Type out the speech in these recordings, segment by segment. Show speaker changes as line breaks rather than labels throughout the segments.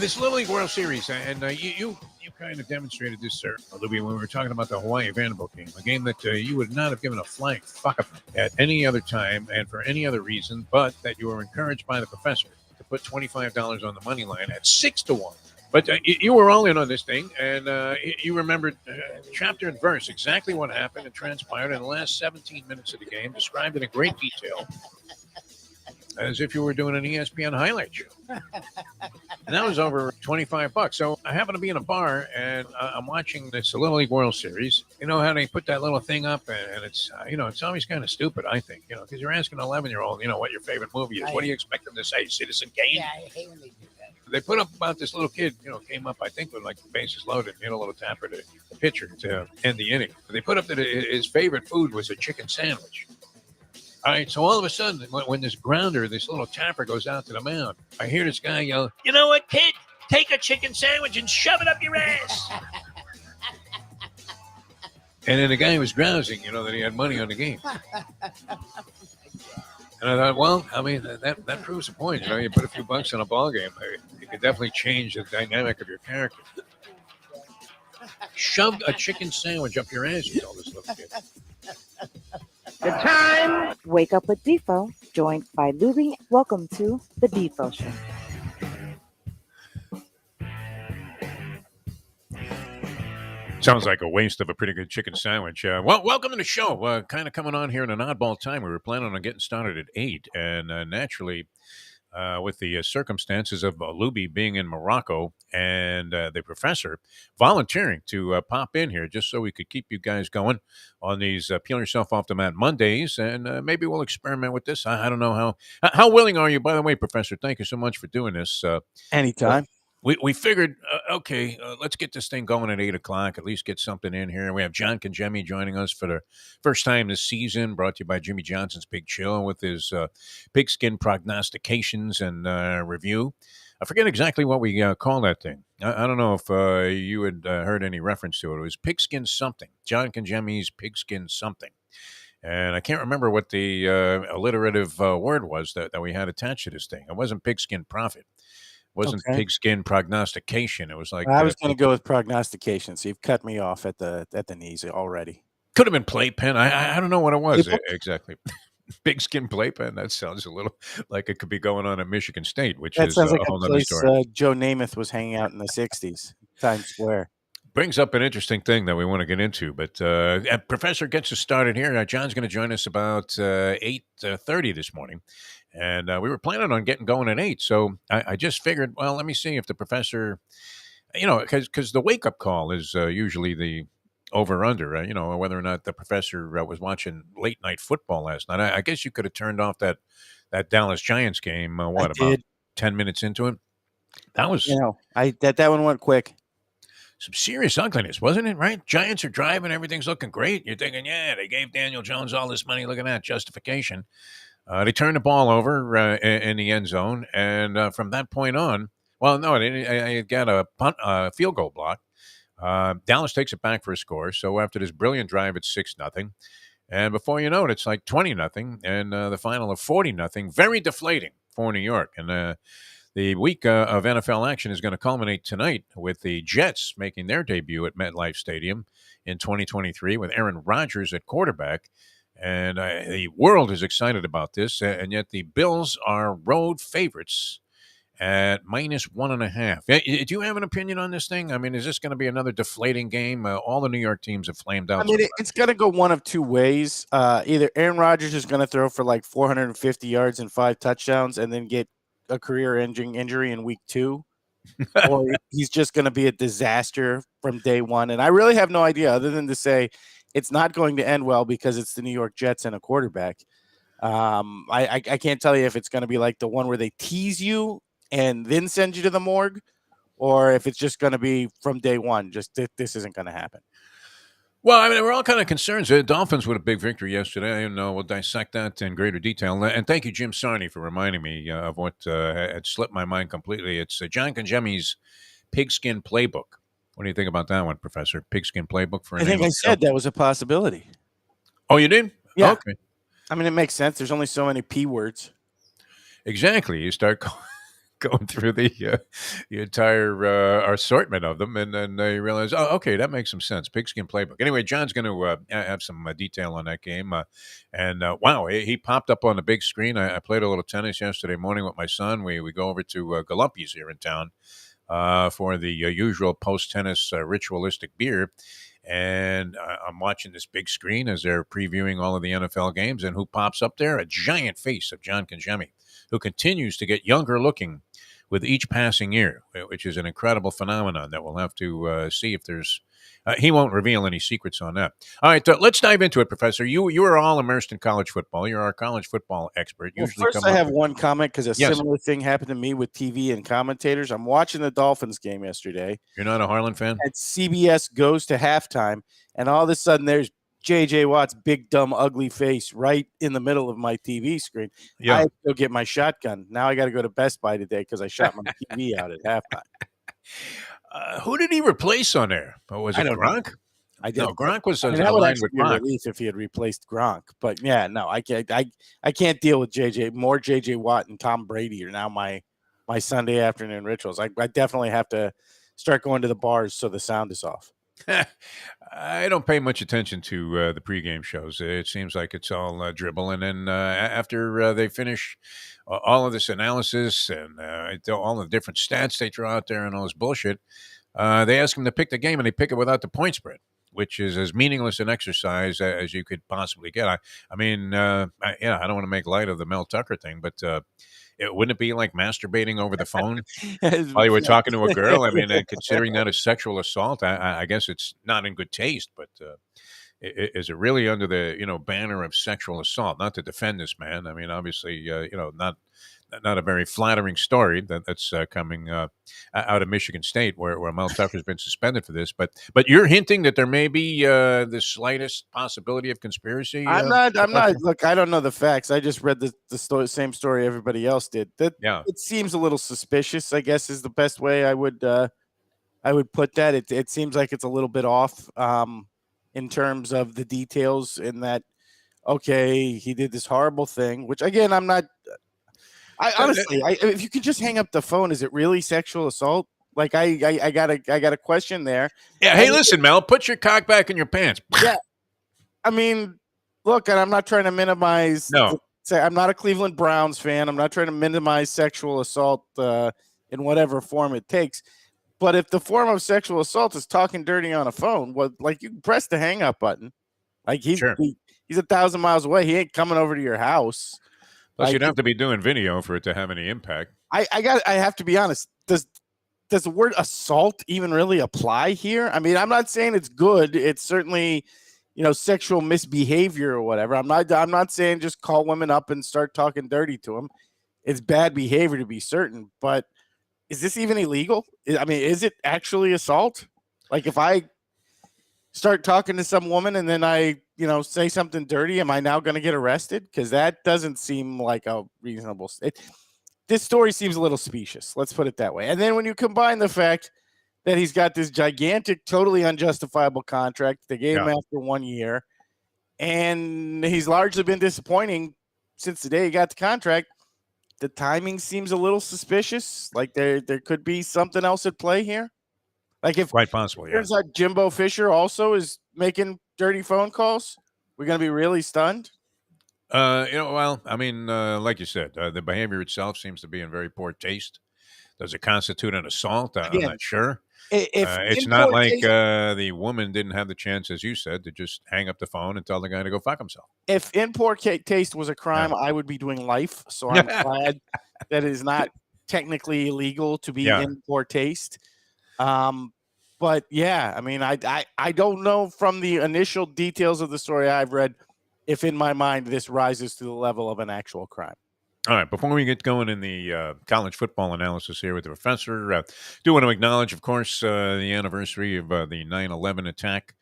This Little League World Series, and you kind of demonstrated this, sir, Lubie, when we were talking about the Hawaii Vanderbilt game, a game that you would not have given a flying fuck about at any other time and for any other reason, but that you were encouraged by the professor to put $25 on the money line at 6-1. But you were all in on this thing, and you remembered chapter and verse exactly what happened and transpired in the last 17 minutes of the game, described in great detail, as if you were doing an ESPN highlight show. And that was over $25. So I happen to be in a bar, and I'm watching this Little League World Series. You know how they put that little thing up, and it's, it's always kind of stupid, I think, because you're asking an 11-year-old, what your favorite movie is. What do you expect them to say? Citizen Kane?
Yeah, I hate when they do that.
They put up about this little kid, came up, I think, with like the bases loaded, hit a little tapper to the pitcher to end the inning. They put up that his favorite food was a chicken sandwich. All right, so all of a sudden, when this grounder, this little tapper goes out to the mound, I hear this guy yell, "You know what, kid? Take a chicken sandwich and shove it up your ass." And then the guy was grousing, that he had money on the game. And I thought, well, I mean, that proves the point. You put a few bucks on a ball game, it could definitely change the dynamic of your character. Shoved a chicken sandwich up your ass, you told this little kid.
The time. Wake up with Defo, joined by Lubie. Welcome to the Defo Show.
Sounds like a waste of a pretty good chicken sandwich. Well, welcome to the show. Kind of coming on here in an oddball time. We were planning on getting started at 8, and naturally, with the circumstances of Lubie being in Morocco and the professor volunteering to pop in here just so we could keep you guys going on these Peel Yourself Off the Mat Mondays, and maybe we'll experiment with this. I don't know how willing are you, by the way, Professor? Thank you so much for doing this.
Anytime.
We figured, okay, let's get this thing going at 8 o'clock, at least get something in here. We have John Congemi joining us for the first time this season, brought to you by Jimmy Johnson's Big Chill with his pigskin prognostications and review. I forget exactly what we call that thing. I don't know if you had heard any reference to it. It was pigskin something, John Congemi's pigskin something. And I can't remember what the alliterative word was that we had attached to this thing. It wasn't pigskin profit. Wasn't pigskin prognostication. It was like
I was going to go with prognostication. So you've cut me off at the knees already.
Could have been playpen. I don't know what it was exactly. Pigskin playpen. That sounds a little like it could be going on at Michigan State, which is
sounds like
a whole
a
other
place
story.
Joe Namath was hanging out in the '60s, Times Square.
Brings up an interesting thing that we want to get into, but Professor gets us started here. John's going to join us about 8:30 this morning. And we were planning on getting going at 8. So I just figured, well, let me see if the professor, because the wake-up call is usually the over-under, whether or not the professor was watching late-night football last night. I guess you could have turned off that Dallas Giants game, about 10 minutes into it? That was...
that one went quick.
Some serious ugliness, wasn't it, right? Giants are driving, everything's looking great. You're thinking, yeah, they gave Daniel Jones all this money. Look at that, justification. They turned the ball over in the end zone, and from that point on, well, no, I got a field goal block. Dallas takes it back for a score. So after this brilliant drive, it's 6-0, and before you know it, it's like 20-0, and the final of 40-0. Very deflating for New York, and the week of NFL action is going to culminate tonight with the Jets making their debut at MetLife Stadium in 2023 with Aaron Rodgers at quarterback. And the world is excited about this, and yet the Bills are road favorites at -1.5. Do you have an opinion on this thing? I mean, is this going to be another deflating game? All the New York teams have flamed out.
I mean, it's going to go one of two ways. Either Aaron Rodgers is going to throw for like 450 yards and 5 touchdowns and then get a career-ending injury in week 2, or he's just going to be a disaster from day one. And I really have no idea other than to say – it's not going to end well because it's the New York Jets and a quarterback. I can't tell you if it's going to be like the one where they tease you and then send you to the morgue, or if it's just going to be from day one. Just this isn't going to happen.
Well, I mean, we're all kind of concerned. The Dolphins with a big victory yesterday, and we'll dissect that in greater detail. And thank you, Jim Sarney, for reminding me of what had slipped my mind completely. It's John Congemi's Pigskin Playbook. What do you think about that one, Professor? Pigskin Playbook for
I think I said that was a possibility.
Oh, you did?
Yeah.
Okay.
I mean, it makes sense. There's only so many P words.
Exactly. You start going through the entire assortment of them, and then they realize, oh, okay, that makes some sense. Pigskin playbook. Anyway, John's going to have some detail on that game, and wow, he popped up on the big screen. I played a little tennis yesterday morning with my son. We go over to Galumpi's here in town for the usual post tennis ritualistic beer. And I'm watching this big screen as they're previewing all of the NFL games. And who pops up there? A giant face of John Congemi, who continues to get younger looking with each passing year, which is an incredible phenomenon that we'll have to see if there's. He won't reveal any secrets on that. All right, let's dive into it, Professor. You are all immersed in college football. You're our college football expert.
Well,
Usually,
first
come
I
up
have
with,
one comment because a
yes,
similar thing happened to me with TV and commentators. I'm watching the Dolphins game yesterday,
you're not a Harlan fan.
and CBS goes to halftime, and all of a sudden there's J.J. Watt's big, dumb, ugly face right in the middle of my TV screen.
Yeah.
I had to go get my shotgun. Now I got to go to Best Buy today because I shot my TV out at halftime.
Who did he replace on there? Oh, was
I
it
don't know.
Gronk?
I did.
No, Gronk was
I mean, that would
aligned
actually
with
be a
Gronk.
relief if he had replaced Gronk. But yeah, no, I can't. I can't deal with JJ. More JJ Watt and Tom Brady are now my Sunday afternoon rituals. I definitely have to start going to the bars so the sound is off.
I don't pay much attention to the pregame shows. It seems like it's all dribble, and then after they finish all of this analysis and all the different stats they throw out there and all this bullshit, they ask them to pick the game, and they pick it without the point spread, which is as meaningless an exercise as you could possibly get. I don't want to make light of the Mel Tucker thing, but wouldn't it be like masturbating over the phone while you were talking to a girl? I mean, considering that a sexual assault, I guess it's not in good taste, but is it really under the banner of sexual assault? Not to defend this man. I mean, obviously, not a very flattering story that's coming out of Michigan State, where Mel Tucker's been suspended for this. But you're hinting that there may be the slightest possibility of conspiracy.
I'm not. Look, I don't know the facts. I just read the same story everybody else did. It seems a little suspicious, I guess, is the best way I would put that. It seems like it's a little bit off in terms of the details. In that, okay, he did this horrible thing, which again, I'm not. Honestly, if you could just hang up the phone, is it really sexual assault? Like I got a question there.
Yeah. Hey, listen, Mel, put your cock back in your pants.
Yeah. I mean, look, and I'm not trying to minimize.
No.
I'm not a Cleveland Browns fan. I'm not trying to minimize sexual assault in whatever form it takes. But if the form of sexual assault is talking dirty on a phone, well, like you can press the hang up button. Like he's 1,000 miles away. He ain't coming over to your house.
Plus, you'd have to be doing video for it to have any impact.
I have to be honest. Does the word assault even really apply here? I mean, I'm not saying it's good. It's certainly, sexual misbehavior or whatever. I'm not saying just call women up and start talking dirty to them. It's bad behavior to be certain. But is this even illegal? I mean, is it actually assault? Like if I start talking to some woman and then I say something dirty, am I now going to get arrested? Because that doesn't seem like a reasonable. This story seems a little specious. Let's put it that way. And then when you combine the fact that he's got this gigantic, totally unjustifiable contract, they gave him after 1 year, and he's largely been disappointing since the day he got the contract, the timing seems a little suspicious. Like there could be something else at play here. Like if
quite possible,
turns out Jimbo Fisher also is making dirty phone calls, we're going to be really stunned.
Well, I mean, like you said, the behavior itself seems to be in very poor taste. Does it constitute an assault? I'm not sure. It's not like the woman didn't have the chance, as you said, to just hang up the phone and tell the guy to go fuck himself.
If in poor taste was a crime, I would be doing life. So I'm glad that it is not technically illegal to be in poor taste. But yeah, I mean, I don't know from the initial details of the story I've read if in my mind this rises to the level of an actual crime.
All right, before we get going in the college football analysis here with the professor, do want to acknowledge, of course, the anniversary of the 9/11 attack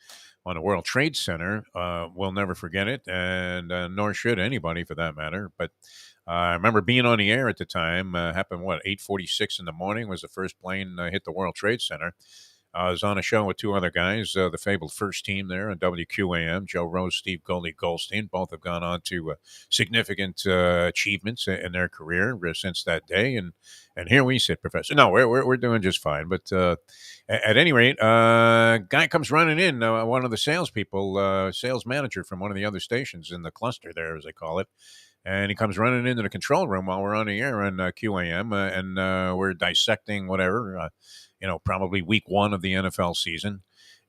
on the World Trade Center. We'll never forget it, and nor should anybody for that matter. But I remember being on the air at the time. Happened, 8:46 in the morning was the first plane hit the World Trade Center. I was on a show with two other guys, the fabled first team there on WQAM, Joe Rose, Steve Goldstein. Both have gone on to significant achievements in their career since that day. And here we sit, Professor. No, we're doing just fine. But at any rate, guy comes running in, one of the salespeople, sales manager from one of the other stations in the cluster there, as they call it. And he comes running into the control room while we're on the air on QAM, and we're dissecting whatever, probably week one of the NFL season,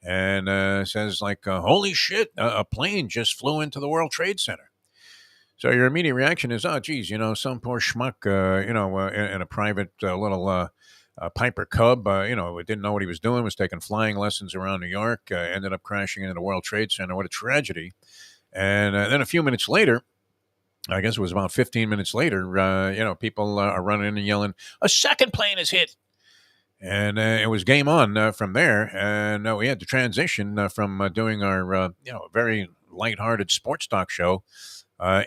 and says like, "Holy shit, a plane just flew into the World Trade Center." So your immediate reaction is, "Oh, geez, some poor schmuck, in a private little Piper Cub, didn't know what he was doing, was taking flying lessons around New York, ended up crashing into the World Trade Center. What a tragedy!" And then a few minutes later, I guess it was about 15 minutes later, people are running in and yelling, "A second plane is hit." And it was game on from there. And we had to transition from doing our, very lighthearted sports talk show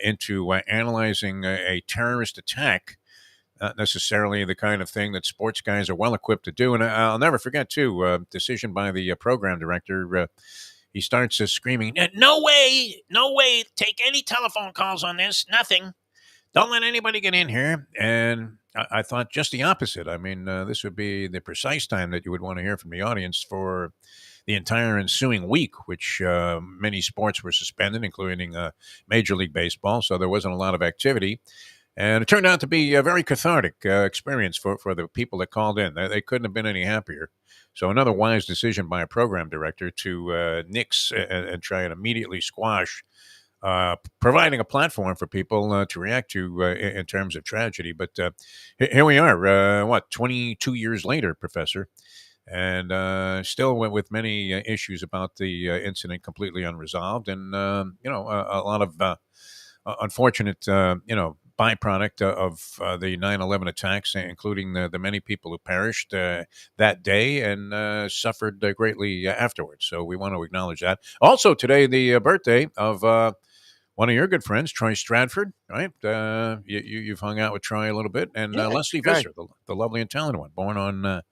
into analyzing a terrorist attack. Not necessarily the kind of thing that sports guys are well equipped to do. And I'll never forget, too, decision by the program director. He starts screaming, "No way, no way, take any telephone calls on this, nothing. Don't let anybody get in here." And I thought just the opposite. I mean, this would be the precise time that you would want to hear from the audience for the entire ensuing week, which many sports were suspended, including Major League Baseball. So there wasn't a lot of activity. And it turned out to be a very cathartic experience for the people that called in. They couldn't have been any happier. So another wise decision by a program director to nix and try and immediately squash providing a platform for people to react to in terms of tragedy. But here we are, 22 years later, Professor, and still with many issues about the incident completely unresolved, and a lot of unfortunate, byproduct of the 9/11 attacks, including the many people who perished that day and suffered greatly afterwards. So we want to acknowledge that. Also today, the birthday of one of your good friends, Troy Stratford, right? You've hung out with Troy a little bit, and Leslie Visser, the lovely and talented one, born on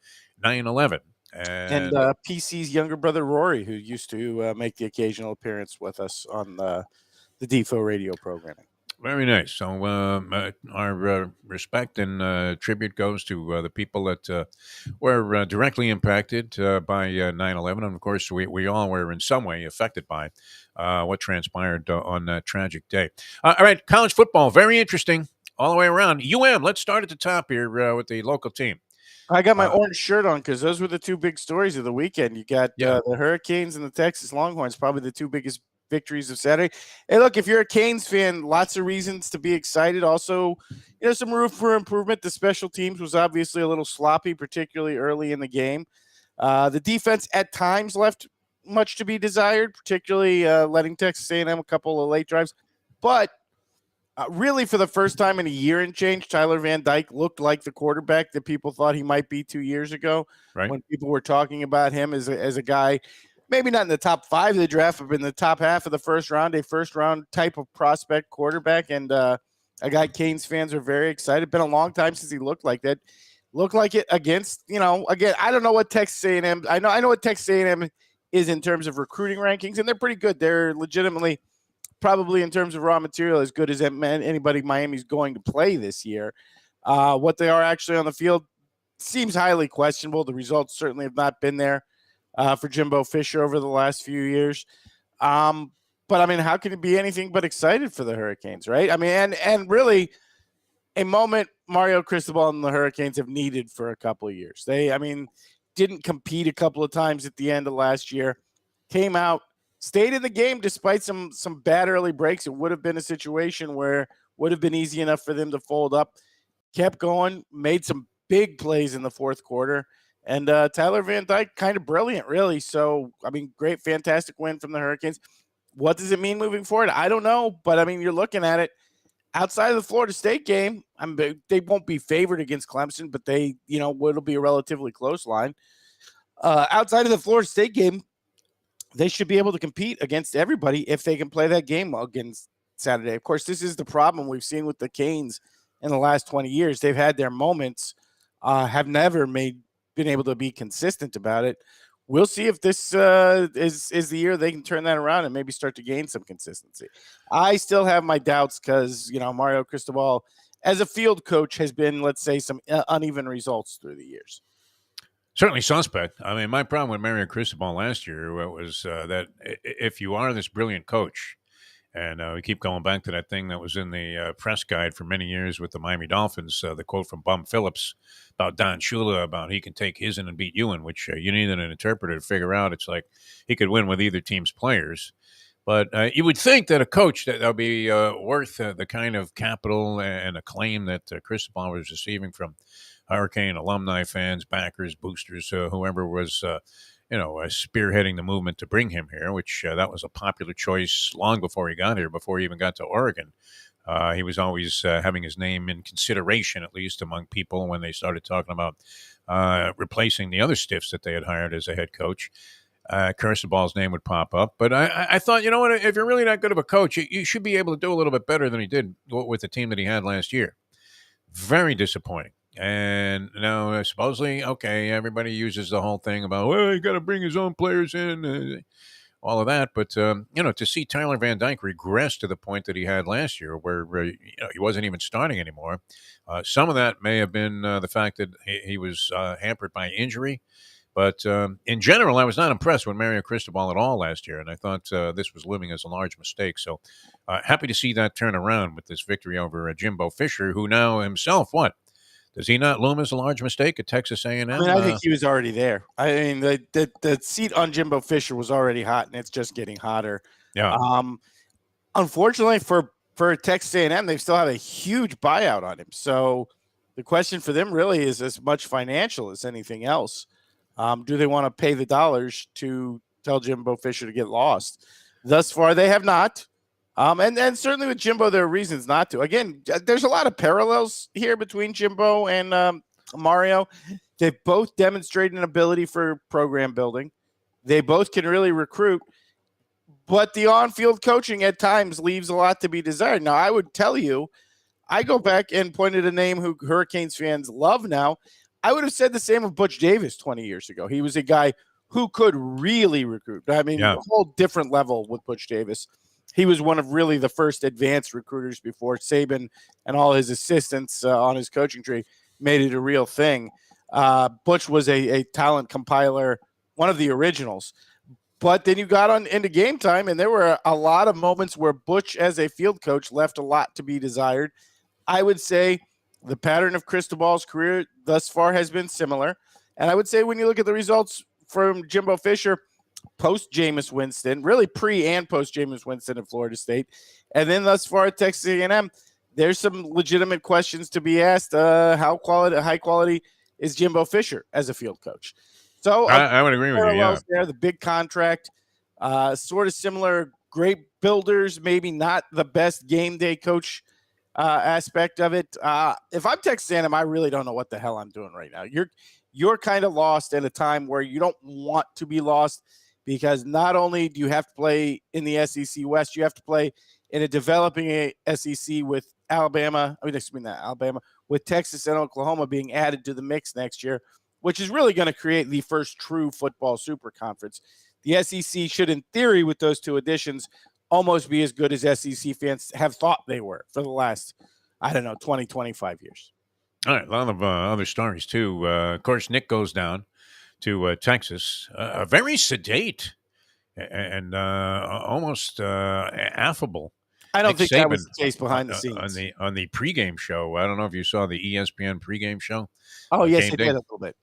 9/11.
And PC's younger brother, Rory, who used to make the occasional appearance with us on the Defo radio programming.
Very nice. So our respect and tribute goes to the people that were directly impacted by 9/11. And, of course, we all were in some way affected by what transpired on that tragic day. All right, college football, very interesting all the way around. Let's start at the top here with the local team.
I got my orange shirt on because those were the two big stories of the weekend. You got the Hurricanes and the Texas Longhorns, probably the two biggest victories of Saturday. Hey, look, if you're a Canes fan, lots of reasons to be excited. Also, some room for improvement. The special teams was obviously a little sloppy, particularly early in the game. The defense at times left much to be desired, particularly letting Texas A&M a couple of late drives. But really, for the first time in a year and change, Tyler Van Dyke looked like the quarterback that people thought he might be 2 years ago.
Right.
When people were talking about him as a guy, maybe not in the top 5 of the draft, but in the top half of the first round, a first-round type of prospect quarterback, and a guy Canes fans are very excited. Been a long time since he looked like that. Looked like it against, again, I don't know what Texas A&M – I know what Texas A&M is in terms of recruiting rankings, and they're pretty good. They're legitimately – probably in terms of raw material as good as anybody Miami's going to play this year. What they are actually on the field seems highly questionable. The results certainly have not been there for Jimbo Fisher over the last few years. But I mean, how can it be anything but excited for the Hurricanes, right? I mean, and really a moment Mario Cristobal and the Hurricanes have needed for a couple of years. They, didn't compete a couple of times at the end of last year, came out, stayed in the game despite some bad early breaks. It would have been a situation where would have been easy enough for them to fold up. Kept going, made some big plays in the fourth quarter. And Tyler Van Dyke, kind of brilliant, really. So, great, fantastic win from the Hurricanes. What does it mean moving forward? I don't know. But, you're looking at it. Outside of the Florida State game, they won't be favored against Clemson, but they, it'll be a relatively close line. Outside of the Florida State game, they should be able to compete against everybody if they can play that game against Saturday. Of course, this is the problem we've seen with the Canes in the last 20 years. They've had their moments, have never been able to be consistent about it. we'll see if this is the year they can turn that around and maybe start to gain some consistency. I still have my doubts because, Mario Cristobal as a field coach has been, let's say, some uneven results through the years.
Certainly suspect. I mean, my problem with Mario Cristobal last year was that if you are this brilliant coach, and we keep going back to that thing that was in the press guide for many years with the Miami Dolphins, the quote from Bum Phillips about Don Shula about he can take his in and beat you in, which you needed an interpreter to figure out. It's like he could win with either team's players. But you would think that a coach that would be worth the kind of capital and acclaim that Cristobal was receiving from Hurricane alumni fans, backers, boosters, whoever was, spearheading the movement to bring him here, which that was a popular choice long before he got here, before he even got to Oregon. He was always having his name in consideration, at least among people, when they started talking about replacing the other stiffs that they had hired as a head coach. Cristobal's name would pop up. But I thought, you know what, if you're really that good of a coach, you should be able to do a little bit better than he did with the team that he had last year. Very disappointing. And now, supposedly, okay, everybody uses the whole thing about, well, you got to bring his own players in, all of that. But, to see Tyler Van Dyke regress to the point that he had last year where he wasn't even starting anymore, some of that may have been the fact that he was hampered by injury. But in general, I was not impressed with Mario Cristobal at all last year, and I thought this was looming as a large mistake. So happy to see that turn around with this victory over Jimbo Fisher, who now himself, what? Does he not loom as a large mistake at Texas A&M?
I mean, I think he was already there. I mean, the seat on Jimbo Fisher was already hot, and it's just getting hotter.
Yeah.
Unfortunately for Texas A&M, they still have a huge buyout on him. So the question for them really is as much financial as anything else. Do they want to pay the dollars to tell Jimbo Fisher to get lost? Thus far, they have not. And certainly with Jimbo, there are reasons not to. Again, there's a lot of parallels here between Jimbo and Mario. They've both demonstrated an ability for program building. They both can really recruit. But the on-field coaching at times leaves a lot to be desired. Now, I would tell you, I go back and pointed a name who Hurricanes fans love now. I would have said the same of Butch Davis 20 years ago. He was a guy who could really recruit. I mean, a whole different level with Butch Davis. He was one of really the first advanced recruiters before Saban and all his assistants on his coaching tree made it a real thing. Butch was a talent compiler, one of the originals. But then you got on into game time, and there were a lot of moments where Butch, as a field coach, left a lot to be desired. I would say the pattern of Cristobal's career thus far has been similar. And I would say when you look at the results from Jimbo Fisher, post Jameis Winston, really pre and post Jameis Winston in Florida State, and then thus far at Texas A&M, there's some legitimate questions to be asked. High quality is Jimbo Fisher as a field coach? So
I would agree with you. Yeah.
There, the big contract, sort of similar, great builders, maybe not the best game day coach aspect of it. If I'm Texas A&M, I really don't know what the hell I'm doing right now. You're kind of lost at a time where you don't want to be lost, because not only do you have to play in the SEC West, you have to play in a developing SEC with with Texas and Oklahoma being added to the mix next year, which is really going to create the first true football super conference. The SEC should, in theory, with those two additions, almost be as good as SEC fans have thought they were for the last, 20, 25 years.
All right, a lot of other stories, too. Of course, Nick goes down to Texas, very sedate and almost affable.
I don't
Nick
think that
Saban
was the case behind the scenes.
On the pregame show. I don't know if you saw the ESPN pregame show.
Oh, yes, it did a little bit.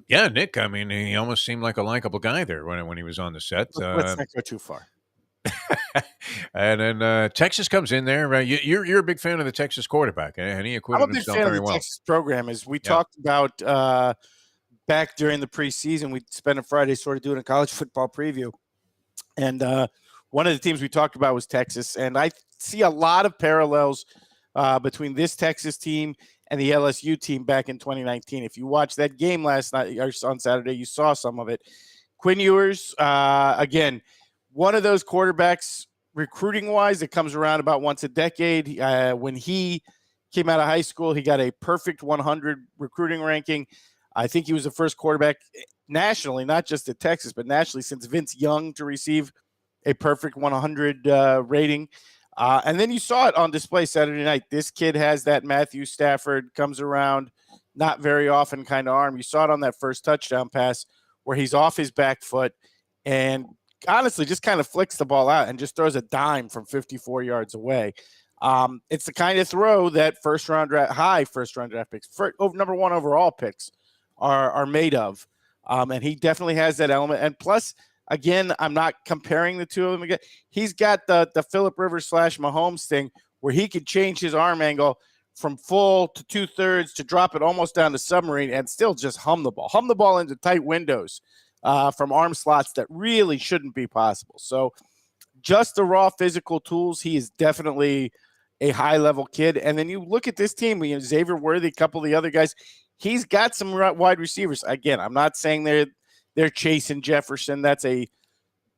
Yeah, Nick, I mean, he almost seemed like a likable guy there when he was on the set.
Let's not go too far.
And then Texas comes in there. You're a big fan of the Texas quarterback, and he acquitted himself very well. I'm a big fan of the Texas
program. As we talked about back during the preseason, we spent a Friday sort of doing a college football preview. And one of the teams we talked about was Texas. And I see a lot of parallels between this Texas team and the LSU team back in 2019. If you watched that game last night or on Saturday, you saw some of it. Quinn Ewers, again, one of those quarterbacks recruiting-wise that comes around about once a decade. When he came out of high school, he got a perfect 100 recruiting ranking. I think he was the first quarterback nationally, not just at Texas, but nationally since Vince Young to receive a perfect 100 rating. And then you saw it on display Saturday night. This kid has that Matthew Stafford comes around, not very often kind of arm. You saw it on that first touchdown pass where he's off his back foot and honestly just kind of flicks the ball out and just throws a dime from 54 yards away. It's the kind of throw that high first round draft picks, number one overall picks are made of. And he definitely has that element. And plus, again, I'm not comparing the two of them again. He's got the Phillip Rivers / Mahomes thing where he could change his arm angle from full to 2/3 to drop it almost down to submarine and still just hum the ball into tight windows from arm slots that really shouldn't be possible. So just the raw physical tools, he is definitely a high-level kid. And then you look at this team, Xavier Worthy, a couple of the other guys, he's got some wide receivers. Again, I'm not saying they're chasing Jefferson. That's a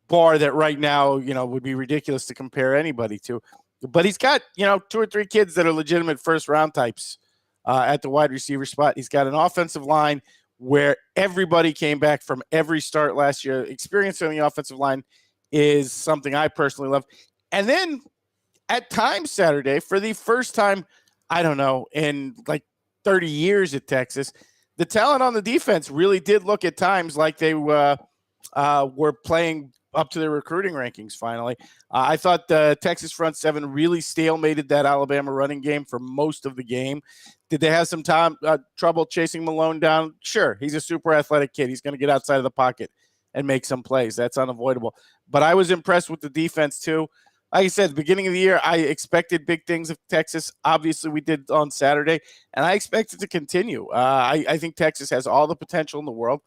bar that right now, would be ridiculous to compare anybody to. But he's got, 2 or 3 kids that are legitimate first-round types at the wide receiver spot. He's got an offensive line where everybody came back from every start last year. Experience on the offensive line is something I personally love. And then at times Saturday, for the first time, I don't know, in like 30 years at Texas, the talent on the defense really did look at times like they were playing up to their recruiting rankings finally. I thought the Texas front seven really stalemated that Alabama running game for most of the game. Did they have some trouble chasing Malone down? Sure. He's a super athletic kid. He's going to get outside of the pocket and make some plays. That's unavoidable. But I was impressed with the defense too. Like I said, beginning of the year, I expected big things of Texas. Obviously, we did on Saturday, and I expect it to continue. I think Texas has all the potential in the world.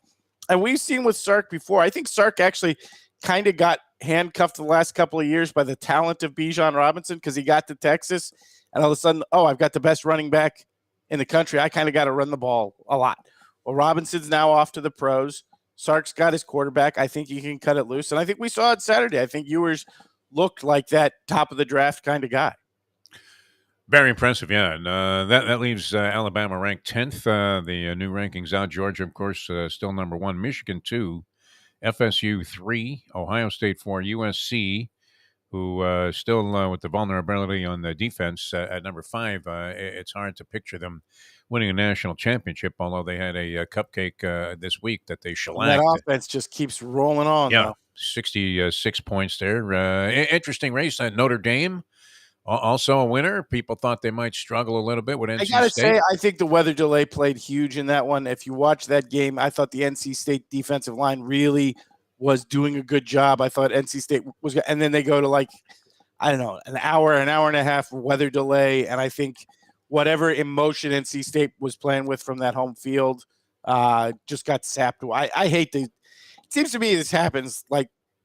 And we've seen with Sark before. I think Sark actually kind of got handcuffed the last couple of years by the talent of Bijan Robinson because he got to Texas, and all of a sudden, I've got the best running back in the country. I kind of got to run the ball a lot. Well, Robinson's now off to the pros. Sark's got his quarterback. I think he can cut it loose. And I think we saw it Saturday. I think Ewers looked like that top of the draft kind of guy.
Very impressive, yeah. And that leaves Alabama ranked 10th. The new rankings out. Georgia, of course, still number 1. Michigan 2. FSU 3. Ohio State 4. USC, who still with the vulnerability on the defense at number 5. It's hard to picture them winning a national championship, although they had a cupcake this week that they shellacked.
That offense just keeps rolling on.
Yeah,
though.
66 points there. Interesting race. Notre Dame, also a winner. People thought they might struggle a little bit with NC State.
I got to say, I think the weather delay played huge in that one. If you watch that game, I thought the NC State defensive line really was doing a good job. I thought NC State was – and then they go to an hour and a half weather delay, and I think whatever emotion NC State was playing with from that home field just got sapped. I hate the – it seems to me this happens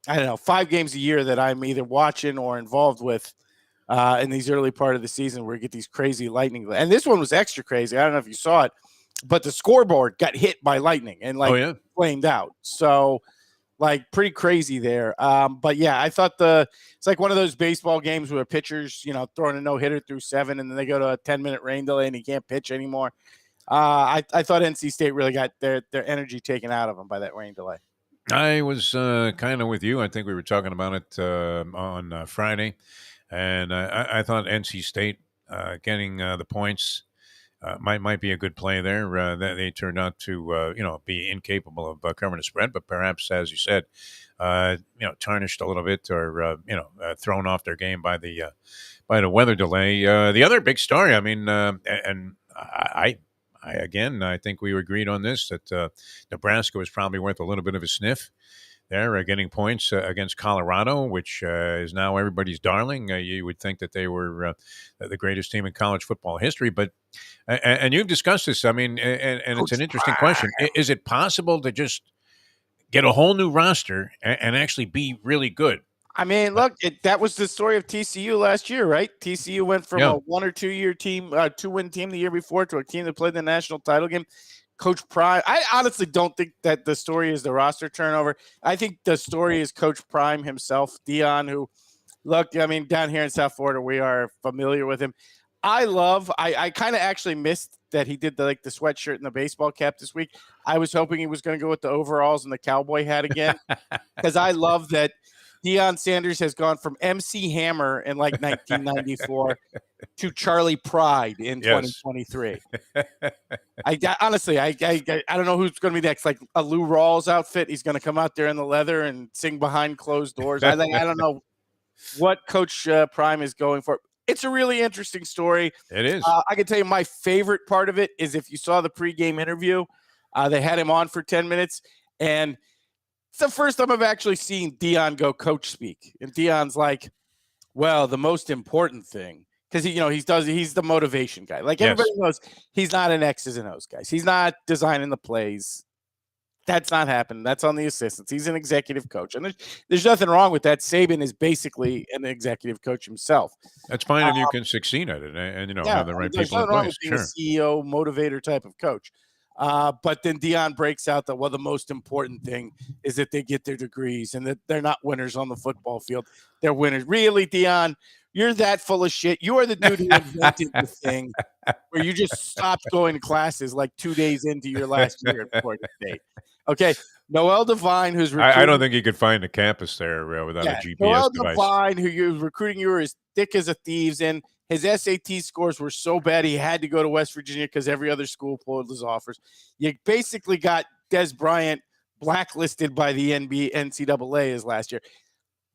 5 games a year that I'm either watching or involved with in these early part of the season where you get these crazy lightning. And this one was extra crazy. I don't know if you saw it, but the scoreboard got hit by lightning and flamed out. So pretty crazy there. But yeah, I thought it's like one of those baseball games where pitchers, throwing a no-hitter through 7 and then they go to a 10-minute rain delay and he can't pitch anymore. I thought NC State really got their energy taken out of them by that rain delay.
I was kind of with you. I think we were talking about it on Friday, and I thought NC State getting the points might be a good play there. They turned out to be incapable of covering the spread, but perhaps, as you said, tarnished a little bit or thrown off their game by the weather delay. The other big story, and I think we agreed on this, that Nebraska was probably worth a little bit of a sniff there, getting points against Colorado, which is now everybody's darling. You would think that they were the greatest team in college football history. But and you've discussed this, and it's an interesting question. Is it possible to just get a whole new roster and actually be really good?
Look, that was the story of TCU last year, right? TCU went from a 1 or 2 year team, 2-win team the year before to a team that played the national title game. Coach Prime, I honestly don't think that the story is the roster turnover. I think the story is Coach Prime himself, Dion, who, down here in South Florida, we are familiar with him. I kind of actually missed that he did the sweatshirt and the baseball cap this week. I was hoping he was going to go with the overalls and the cowboy hat again, because I love that Deion Sanders has gone from MC Hammer in like 1994 to Charlie Pride in
Yes.
2023. Honestly, I don't know who's going to be next. Like a Lou Rawls outfit, he's going to come out there in the leather and sing behind closed doors. I don't know what Coach Prime is going for. It's a really interesting story.
It is.
I can tell you my favorite part of it is if you saw the pregame interview, they had him on for 10 minutes, and it's the first time I've actually seen Deion go coach speak. And Deion's like, well, the most important thing, because he's the motivation guy. Like everybody knows, he's not an X's and O's guy. He's not designing the plays. That's not happening. That's on the assistants. He's an executive coach. And there's nothing wrong with that. Saban is basically an executive coach himself.
That's fine if you can succeed at it and have the right people in
wrong
place.
With being a CEO, motivator type of coach. But then Deion breaks out that, well, the most important thing is that they get their degrees and that they're not winners on the football field. They're winners. Really, Deion? You're that full of shit. You are the dude who invented the thing where you just stopped going to classes like 2 days into your last year at Florida State. Okay, Noel Devine, who's
I don't think you could find a campus there without a GPS
Noel
device.
Devine, who you're recruiting, you were as thick as a thieves in. His SAT scores were so bad he had to go to West Virginia because every other school pulled his offers. You basically got Des Bryant blacklisted by the NCAA as last year.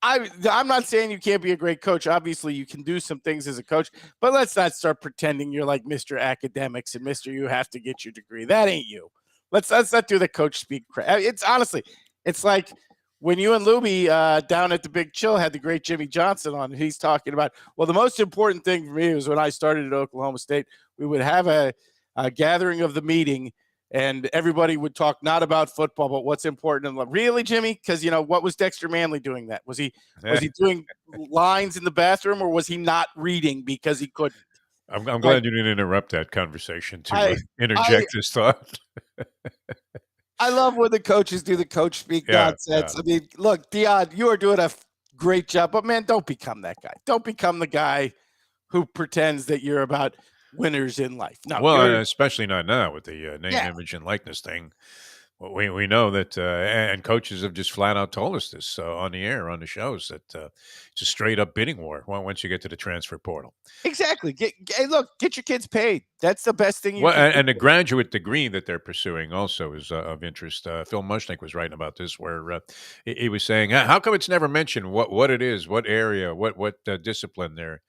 I'm not saying you can't be a great coach. Obviously, you can do some things as a coach, but let's not start pretending you're like Mr. Academics and Mr. You have to get your degree. That ain't you. Let's not do the coach speak. It's like when you and Lubie down at the Big Chill had the great Jimmy Johnson on, and he's talking about, well, the most important thing for me was when I started at Oklahoma State, we would have a gathering of the meeting, and everybody would talk not about football, but what's important in life. Really, Jimmy? Because, what was Dexter Manley doing that? Was he doing lines in the bathroom, or was he not reading because he couldn't?
I'm glad you didn't interrupt that conversation to interject this thought.
I love when the coaches do the coach speak nonsense. Yeah. I mean, look, Deion, you are doing a great job, but, man, don't become that guy. Don't become the guy who pretends that you're about winners in life. No,
well, especially not now with the name, image, and likeness thing. Well, we know that, and coaches have just flat out told us this on the air, on the shows, that it's a straight up bidding war once you get to the transfer portal.
Exactly. Get your kids paid. That's the best thing you can do.
And the graduate degree that they're pursuing also is of interest. Phil Mushnick was writing about this, where he was saying, how come it's never mentioned what it is, what area, what discipline they're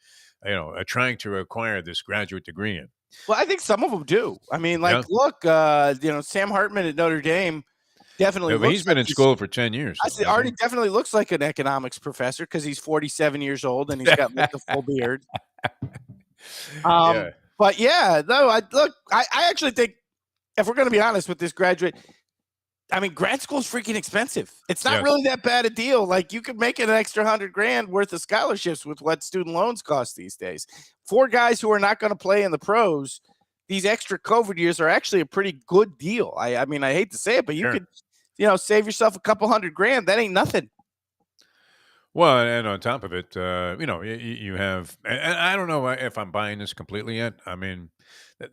trying to acquire this graduate degree in.
Well, I think some of them do. I mean, look, Sam Hartman at Notre Dame definitely.
But he's been in school for 10 years.
Artie definitely looks like an economics professor because he's 47 years old and he's got like a full beard. But I actually think, if we're going to be honest with this graduate, I mean, grad school is freaking expensive. It's not really that bad a deal. Like, you could make an extra $100,000 worth of scholarships with what student loans cost these days. For guys who are not going to play in the pros, these extra COVID years are actually a pretty good deal. I mean, I hate to say it, but you could, save yourself a couple $100,000. That ain't nothing.
Well, and on top of it, you have, and I don't know if I'm buying this completely yet. I mean,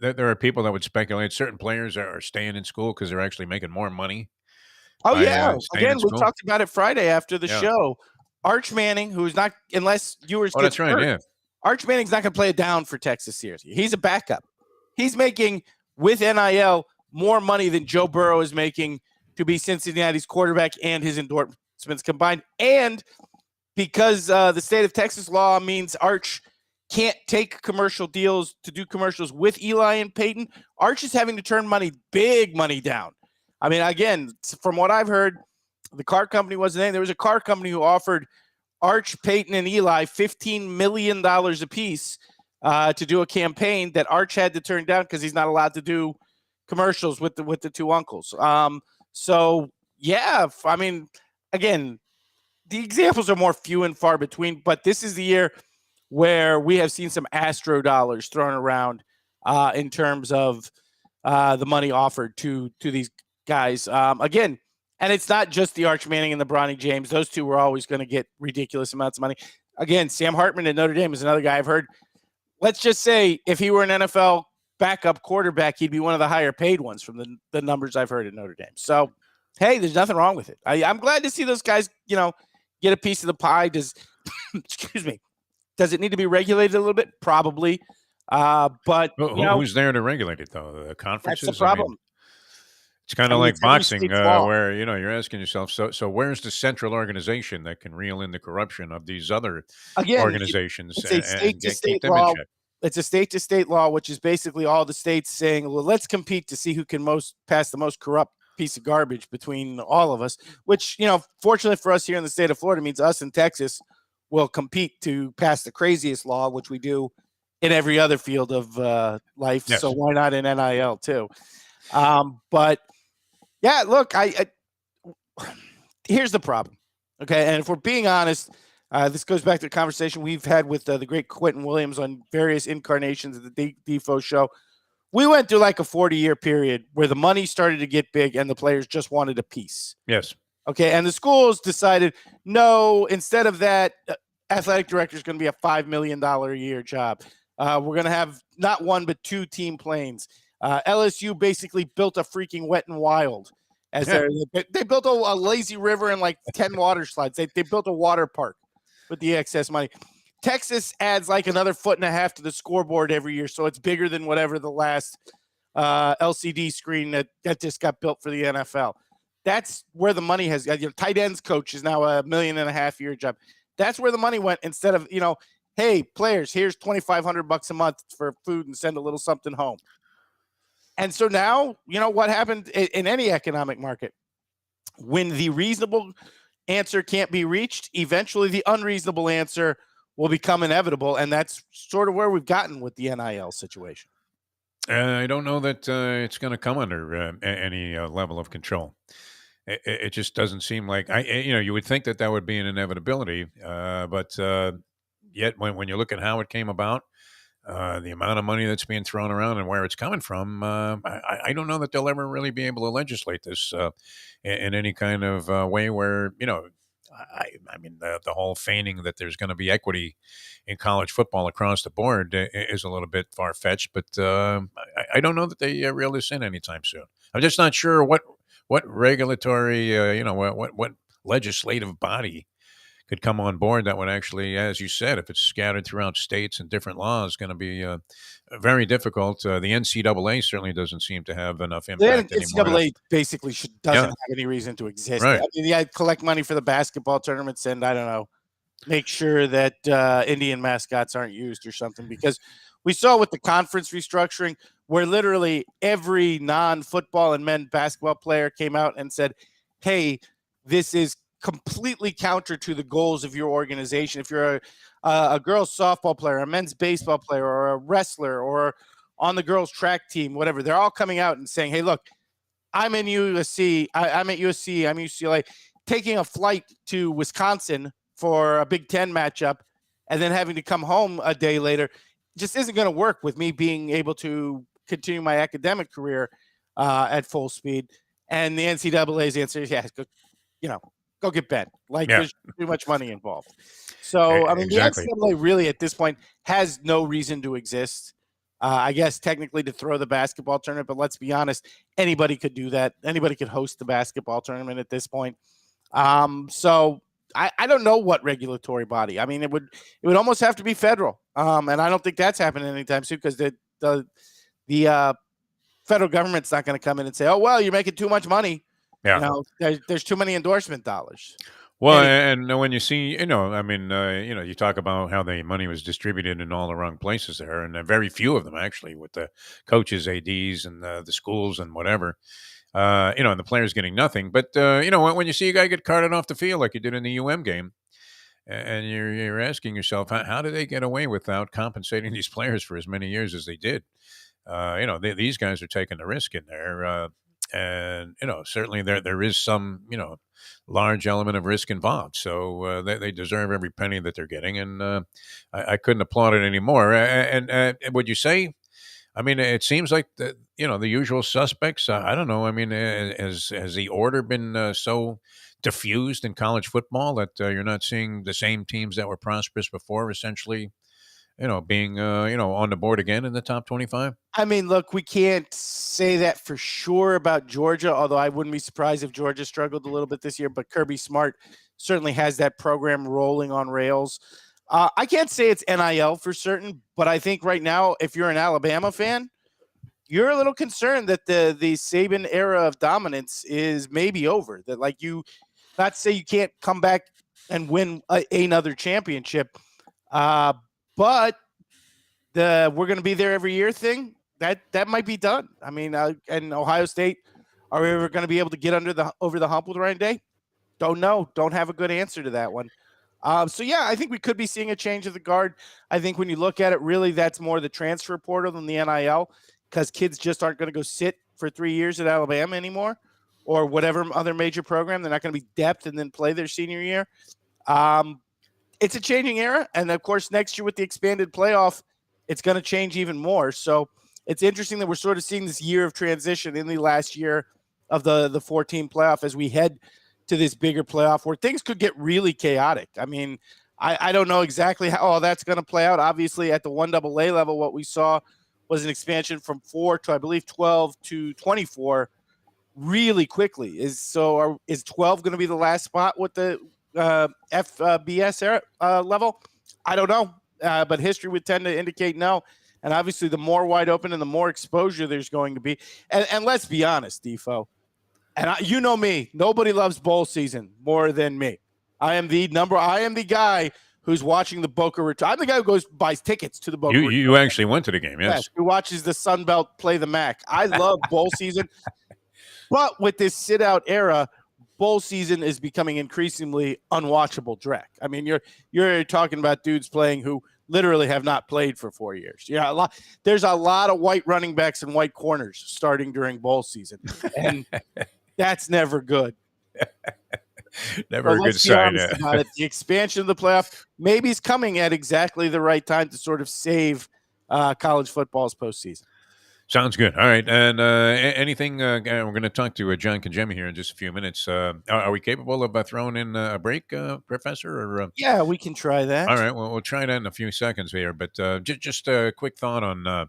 there are people that would speculate certain players are staying in school because they're actually making more money.
Oh, yeah. Again, we talked about it Friday after the show. Arch Manning, who's not, unless Ewers gets hurt,
yeah.
Arch Manning's not going to play it down for Texas here. He's a backup. He's making, with NIL, more money than Joe Burrow is making to be Cincinnati's quarterback and his endorsements combined. And because the state of Texas law means Arch can't take commercial deals to do commercials with Eli and Peyton, Arch is having to turn big money down. I mean, again, from what I've heard, the car company wasn't in. There was a car company who offered Arch, Peyton, and Eli $15 million apiece to do a campaign that Arch had to turn down because he's not allowed to do commercials with the two uncles. So, yeah, I mean, again, the examples are more few and far between, but this is the year where we have seen some Astro dollars thrown around in terms of the money offered to these guys. Again, and it's not just the Arch Manning and the Bronny James. Those two were always going to get ridiculous amounts of money. Again, Sam Hartman at Notre Dame is another guy I've heard. let's just say if he were an NFL backup quarterback, he'd be one of the higher paid ones from the numbers I've heard at Notre Dame. So, hey, there's nothing wrong with it. I'm glad to see those guys, get a piece of the pie. Excuse me, does it need to be regulated a little bit? Probably. But
who's there to regulate it though? The
that's
conferences.
the problem.
It's kind of like
it's every
boxing,
state's law.
where you're asking yourself, so where's the central organization that can reel in the corruption of these other
Again,
organizations
it's a
and
state to
keep
state
them in
law.
check?
It's a state to state law, which is basically all the states saying, well, let's compete to see who can pass the most corrupt piece of garbage between all of us, which, fortunately for us here in the state of Florida means us in Texas will compete to pass the craziest law, which we do in every other field of life.
Yes.
So why not in NIL too? But yeah, look, here's the problem. Okay. And if we're being honest, this goes back to the conversation we've had with the great Quentin Williams on various incarnations of the Defo show. We went through like a 40-year period where the money started to get big and the players just wanted a piece.
Yes.
Okay. And the schools decided, no, instead of that, athletic director is going to be a $5 million a year job. We're going to have not one, but 2 team planes. LSU basically built a freaking Wet and Wild. They built a lazy river and like 10 water slides. They built a water park with the excess money. Texas adds like another 1.5 feet to the scoreboard every year, so it's bigger than whatever the last LCD screen that just got built for the NFL. That's where the money has. Tight ends coach is now $1.5 million a year job. That's where the money went instead of hey players, here's $2,500 a month for food and send a little something home. And so now, what happened in any economic market? When the reasonable answer can't be reached, eventually the unreasonable answer will become inevitable. And that's sort of where we've gotten with the NIL situation.
I don't know that it's going to come under any level of control. It just doesn't seem like you would think that would be an inevitability, but yet when you look at how it came about, the amount of money that's being thrown around and where it's coming from, I don't know that they'll ever really be able to legislate this in any kind of way where, I mean, the whole feigning that there's going to be equity in college football across the board is a little bit far fetched, but I don't know that they reel this in anytime soon. I'm just not sure what regulatory, what legislative body could come on board that would actually, as you said, if it's scattered throughout states and different laws, going to be very difficult. The NCAA certainly doesn't seem to have enough impact anymore.
NCAA basically doesn't have any reason to exist.
Right.
I mean, collect money for the basketball tournaments and I don't know, make sure that Indian mascots aren't used or something, because we saw with the conference restructuring where literally every non-football and men's basketball player came out and said, hey, this is completely counter to the goals of your organization. If you're a girls softball player, a men's baseball player, or a wrestler, or on the girls track team, whatever, they're all coming out and saying, hey, look, I'm in USC. I'm at USC. I'm UCLA. Taking a flight to Wisconsin for a Big Ten matchup and then having to come home a day later just isn't going to work with me being able to continue my academic career at full speed. And the NCAA's answer is, yeah, go get Ben. There's too much money involved. So, I mean, exactly. The NCAA really at this point has no reason to exist. I guess technically to throw the basketball tournament, but let's be honest, anybody could do that. Anybody could host the basketball tournament at this point. So I don't know what regulatory body. I mean, it would almost have to be federal. And I don't think that's happening anytime soon, because the federal government's not going to come in and say, oh, well, you're making too much money.
Yeah.
There's too many endorsement dollars.
Well, and when you see, you talk about how the money was distributed in all the wrong places there, and very few of them actually, with the coaches, ADs, and the schools and whatever, and the players getting nothing. But when you see a guy get carted off the field like you did in the game, and you're asking yourself, how do they get away without compensating these players for as many years as they did? These guys are taking the risk in there. And certainly there is some large element of risk involved, so they deserve every penny that they're getting, and I couldn't applaud it anymore. And would you say, I mean, it seems like the usual suspects. I don't know. I mean, has the order been so diffused in college football that you're not seeing the same teams that were prosperous before essentially being on the board again in the top 25?
I mean, look, we can't say that for sure about Georgia, although I wouldn't be surprised if Georgia struggled a little bit this year. But Kirby Smart certainly has that program rolling on rails. I can't say it's NIL for certain, but I think right now, if you're an Alabama fan, you're a little concerned that the Saban era of dominance is maybe over. That like not to say you can't come back and win another championship, but the we're going to be there every year thing that might be done. I mean, and Ohio State, are we ever going to be able to get over the hump with Ryan Day? Don't know. Don't have a good answer to that one. So yeah, I think we could be seeing a change of the guard. I think when you look at it, really, that's more the transfer portal than the NIL, because kids just aren't going to go sit for 3 years at Alabama anymore, or whatever other major program. They're not going to be depth and then play their senior year. It's a changing era, and of course, next year with the expanded playoff, it's going to change even more. So it's interesting that we're sort of seeing this year of transition in the last year of the 14 playoff as we head to this bigger playoff where things could get really chaotic. I mean, I don't know exactly how all that's going to play out. Obviously, at the 1AA level, what we saw was an expansion from 4 to, I believe, 12 to 24 really quickly. Is 12 going to be the last spot with the FBS level? I don't know. But history would tend to indicate no. And obviously, the more wide open and the more exposure there's going to be. And let's be honest, Defo. And you know me. Nobody loves bowl season more than me. I am the guy who's watching the Boca Raton. I'm the guy who buys tickets to the Boca Raton.
You actually went to the game, yes.
Who watches the Sun Belt play the MAC. I love bowl season. But with this sit-out era, bowl season is becoming increasingly unwatchable dreck. I mean, you're talking about dudes playing who literally have not played for 4 years. Yeah, there's a lot of white running backs and white corners starting during bowl season, and that's never good.
Never a good sign.
About it. The expansion of the playoff maybe is coming at exactly the right time to sort of save college football's postseason.
Sounds good. All right. And anything, we're going to talk to John Congemi here in just a few minutes. Are we capable of throwing in a break, Professor? Or,
yeah, we can try that.
All right. Well, we'll try that in a few seconds here. But just a quick thought on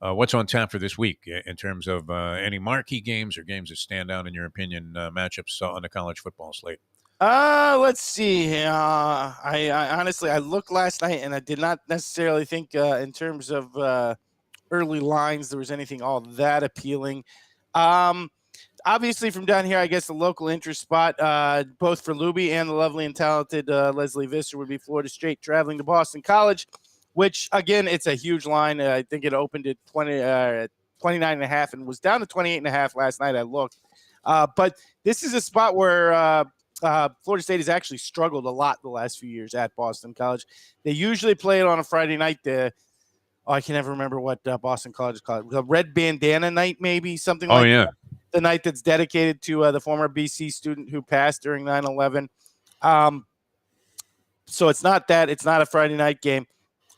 what's on tap for this week in terms of any marquee games or games that stand out, in your opinion, matchups on the college football slate.
Let's see. I honestly, I looked last night and I did not necessarily think in terms of early lines there was anything all that appealing. Obviously from down here, I guess the local interest spot, both for Lubie and the lovely and talented Leslie Visser, would be Florida State traveling to Boston College, which again, it's a huge line. I think it opened at 29.5 and was down to 28.5 last night. I looked, but this is a spot where Florida State has actually struggled a lot the last few years at Boston College. They usually play it on a Friday night. I can never remember what Boston College is called. The Red Bandana Night, maybe something like that. The night that's dedicated to the former BC student who passed during 9/11. So it's not that. It's not a Friday night game.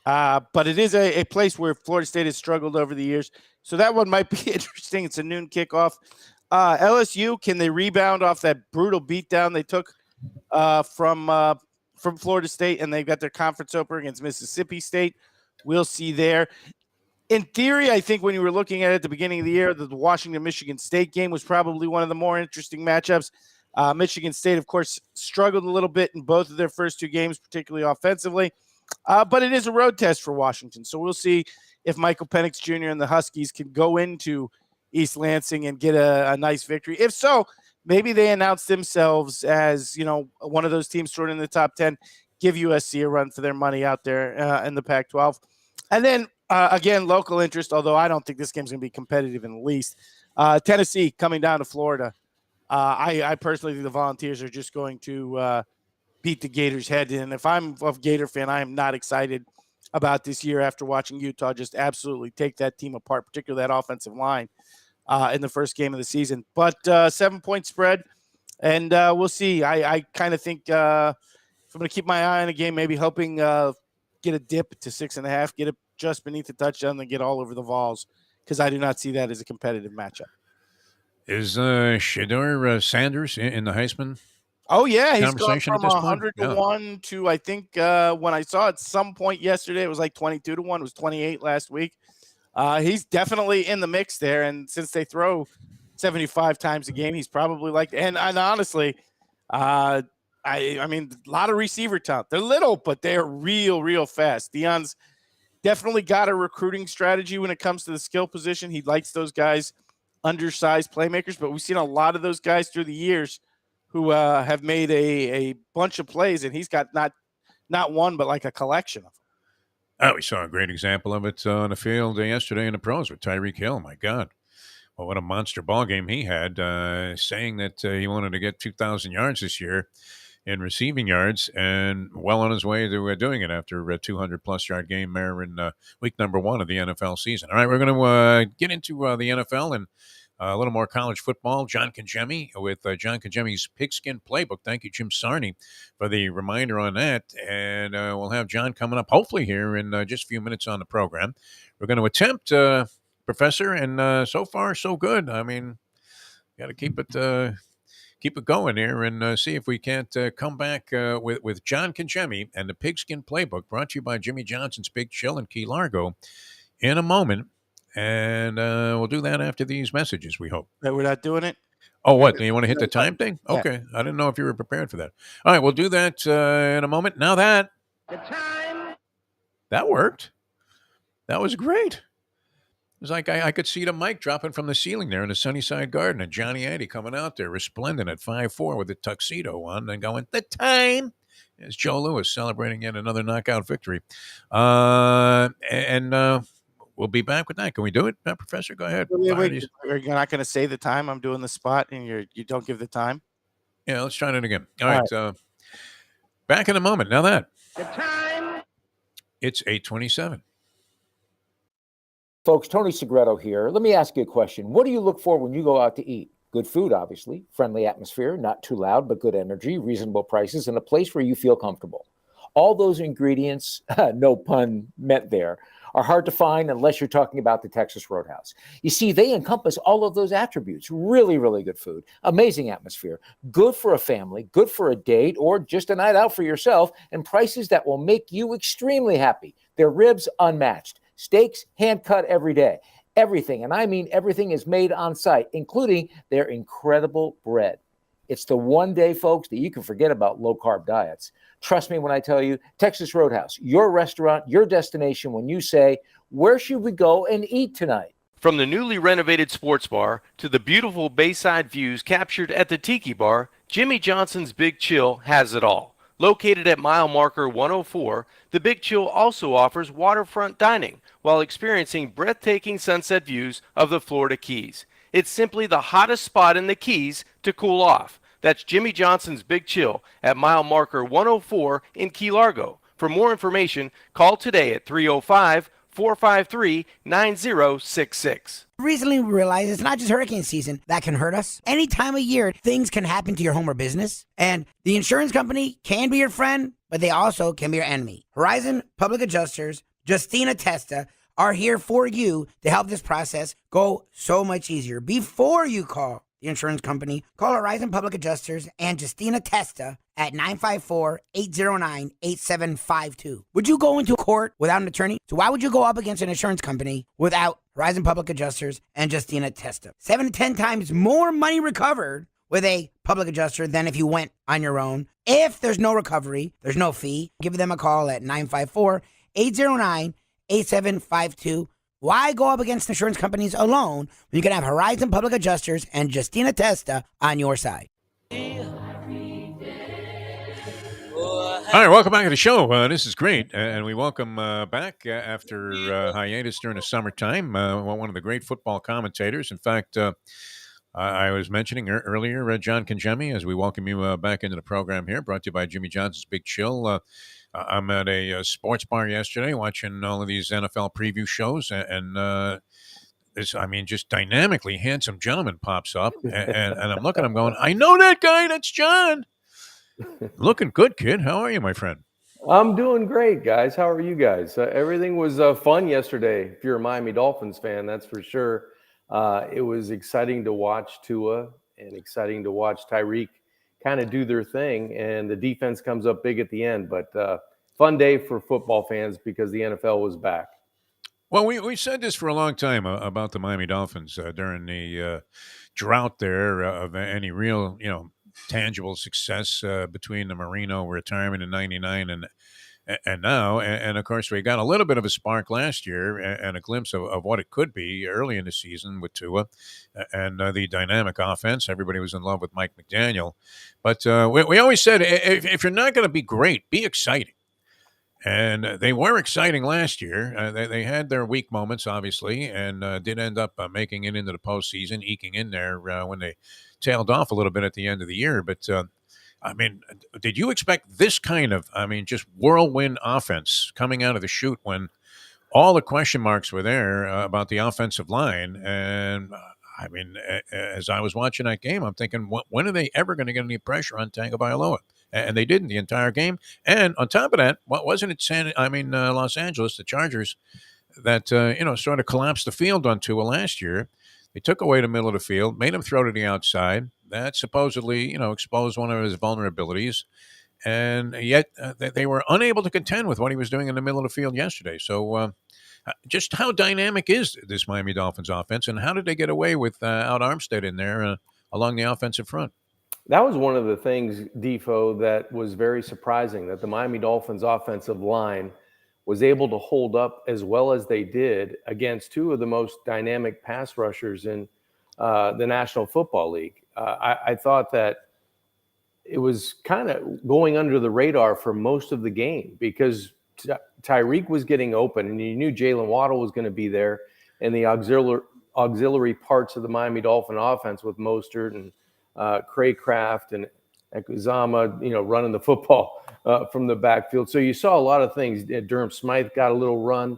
But it is a place where Florida State has struggled over the years. So that one might be interesting. It's a noon kickoff. LSU, can they rebound off that brutal beatdown they took from Florida State, and they've got their conference opener against Mississippi State? We'll see there. In theory, I think when you were looking at it at the beginning of the year, the Washington-Michigan State game was probably one of the more interesting matchups. Michigan State, of course, struggled a little bit in both of their first two games, particularly offensively. But it is a road test for Washington. So we'll see if Michael Penix Jr. and the Huskies can go into East Lansing and get a nice victory. If so, maybe they announce themselves as, one of those teams sort of in the top 10, give USC a run for their money out there in the Pac-12. And then, again, local interest, although I don't think this game's going to be competitive in the least. Tennessee coming down to Florida. I personally think the Volunteers are just going to beat the Gators' head in. If I'm a Gator fan, I am not excited about this year after watching Utah just absolutely take that team apart, particularly that offensive line in the first game of the season. But 7-point spread, and we'll see. I kind of think if I'm going to keep my eye on a game, maybe hoping get a dip to 6.5, get it just beneath the touchdown, and get all over the Vols, because I do not see that as a competitive matchup.
Is Shedeur Sanders in the Heisman
Oh yeah, he's gone
conversation at
from
this point?
100 to
Yeah.
1 to, I think, when I saw it some point yesterday, it was like 22 to 1. It was 28 last week. He's definitely in the mix there, and since they throw 75 times a game, he's probably like. And honestly, I mean, a lot of receiver talent. They're little, but they're real fast. Deion's definitely got a recruiting strategy when it comes to the skill position. He likes those guys, undersized playmakers, but we've seen a lot of those guys through the years who have made a bunch of plays, and he's got not one, but like a collection of them.
Oh, we saw a great example of it on the field yesterday in the pros with Tyreek Hill. My God. Well, what a monster ball game he had, saying that he wanted to get 2,000 yards this year in receiving yards, and well on his way to doing it after a 200-plus yard game there in week number 1 of the NFL season. All right, we're going to get into the NFL and a little more college football. John Congemi with John Congemi's Pigskin Playbook. Thank you, Jim Sarney, for the reminder on that. And we'll have John coming up, hopefully, here in just a few minutes on the program. We're going to attempt, Professor, and so far, so good. I mean, got to keep it going here and see if we can't come back with John Congemi and the Pigskin Playbook, brought to you by Jimmy Johnson's Big Chill in Key Largo, in a moment. And we'll do that after these messages, we hope.
We're not doing it?
Oh, what? Do you want to hit the time thing?
Yeah.
Okay. I didn't know if you were prepared for that. All right, we'll do that in a moment. Now that worked. That was great. It was like I could see the mic dropping from the ceiling there in the Sunnyside Garden, and Johnny Addy coming out there resplendent at 5'4" with a tuxedo on and going, the time. As Joe Louis celebrating yet another knockout victory. We'll be back with that. Can we do it, Professor? Go ahead.
Wait, you're not going to say the time? I'm doing the spot, and you don't give the time?
Yeah, let's try that again. All right. Back in a moment. Now that.
The time.
It's 8:27.
Folks, Tony Segreto here. Let me ask you a question. What do you look for when you go out to eat? Good food, obviously, friendly atmosphere, not too loud, but good energy, reasonable prices, and a place where you feel comfortable. All those ingredients, no pun meant there, are hard to find unless you're talking about the Texas Roadhouse. You see, they encompass all of those attributes. Really, really good food, amazing atmosphere, good for a family, good for a date, or just a night out for yourself, and prices that will make you extremely happy. Their ribs, unmatched. Steaks, hand-cut every day. Everything, and I mean everything, is made on site, including their incredible bread. It's the one day, folks, that you can forget about low-carb diets. Trust me when I tell you, Texas Roadhouse, your restaurant, your destination when you say, where should we go and eat tonight?
From the newly renovated sports bar to the beautiful bayside views captured at the Tiki Bar, Jimmy Johnson's Big Chill has it all. Located at mile marker 104, the Big Chill also offers waterfront dining while experiencing breathtaking sunset views of the Florida Keys. It's simply the hottest spot in the Keys to cool off. That's Jimmy Johnson's Big Chill at mile marker 104 in Key Largo. For more information, call today at 305-453-9066.
Recently, we realized it's not just hurricane season that can hurt us. Any time of year, things can happen to your home or business. And the insurance company can be your friend, but they also can be your enemy. Horizon Public Adjusters, Justina Testa, are here for you to help this process go so much easier. Before you call the insurance company, call Horizon Public Adjusters and Justina Testa at 954-809-8752. Would you go into court without an attorney? So why would you go up against an insurance company without Horizon Public Adjusters and Justina Testa? 7 to 10 times more money recovered with a public adjuster than if you went on your own. If there's no recovery, there's no fee. Give them a call at 954-809-8752. Why go up against insurance companies alone when you can have Horizon Public Adjusters and Justina Testa on your side?
All right, welcome back to the show. This is great, and we welcome back after hiatus during the summertime, one of the great football commentators. In fact, I was mentioning earlier, John Congemi, as we welcome you back into the program here, brought to you by Jimmy Johnson's Big Chill. I'm at a sports bar yesterday watching all of these NFL preview shows, and this, I mean, just dynamically handsome gentleman pops up, and I'm looking, I'm going, I know that guy, that's John. Looking good, kid. How are you, my friend?
I'm doing great, guys. How are you guys? Everything was fun yesterday. If you're a Miami Dolphins fan, that's for sure. It was exciting to watch Tua and exciting to watch Tyreek kind of do their thing, and the defense comes up big at the end. But fun day for football fans because the NFL was back.
Well, we said this for a long time about the Miami Dolphins during the drought there of any real, tangible success between the Marino retirement in '99 and now. And of course, we got a little bit of a spark last year and a glimpse of what it could be early in the season with Tua and the dynamic offense. Everybody was in love with Mike McDaniel. But we always said if you're not going to be great, be exciting. And they were exciting last year. They had their weak moments, obviously, and did end up making it into the postseason, eking in there when they tailed off a little bit at the end of the year. But, did you expect this kind of, just whirlwind offense coming out of the chute when all the question marks were there about the offensive line? And, as I was watching that game, I'm thinking, when are they ever going to get any pressure on Tagovailoa? And they didn't the entire game. And on top of that, what wasn't it? Los Angeles, the Chargers, that sort of collapsed the field on Tua last year. They took away the middle of the field, made him throw to the outside. That supposedly, exposed one of his vulnerabilities, and yet they were unable to contend with what he was doing in the middle of the field yesterday. So, just how dynamic is this Miami Dolphins offense, and how did they get away with out Armstead in there along the offensive front?
That was one of the things, Defo, that was very surprising, that the Miami Dolphins offensive line was able to hold up as well as they did against two of the most dynamic pass rushers in the National Football League. I thought that it was kind of going under the radar for most of the game because Tyreek was getting open, and you knew Jalen Waddle was going to be there, and the auxiliary parts of the Miami Dolphin offense with Mostert and Craycraft and Ekuzama, running the football from the backfield. So you saw a lot of things. Durham Smythe got a little run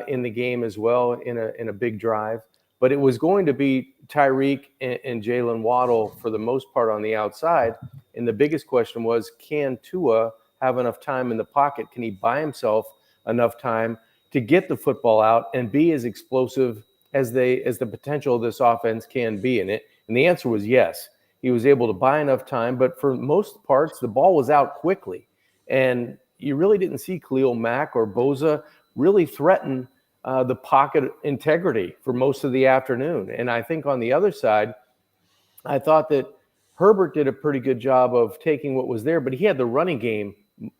in the game as well in a big drive. But it was going to be Tyreek and Jalen Waddle for the most part on the outside. And the biggest question was, can Tua have enough time in the pocket? Can he buy himself enough time to get the football out and be as explosive as the potential of this offense can be in it? And the answer was yes. He was able to buy enough time, but for most parts, the ball was out quickly. And you really didn't see Khalil Mack or Boza really threaten the pocket integrity for most of the afternoon. And I think on the other side, I thought that Herbert did a pretty good job of taking what was there, but he had the running game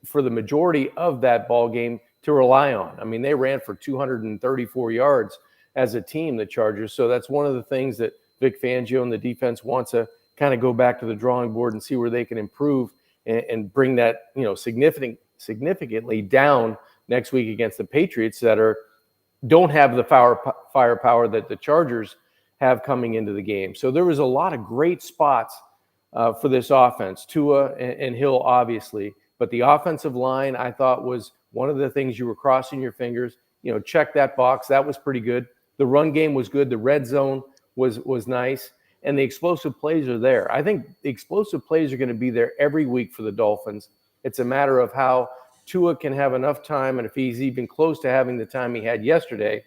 for the majority of that ball game to rely on. I mean, they ran for 234 yards as a team, the Chargers. So that's one of the things that Vic Fangio and the defense wants to kind of go back to the drawing board and see where they can improve and bring that, significantly down next week against the Patriots that don't have the firepower that the Chargers have coming into the game. So there was a lot of great spots for this offense, Tua and Hill, obviously. But the offensive line, I thought, was one of the things you were crossing your fingers. Check that box. That was pretty good. The run game was good. The red zone was nice. And the explosive plays are there. I think the explosive plays are going to be there every week for the Dolphins. It's a matter of how Tua can have enough time, and if he's even close to having the time he had yesterday,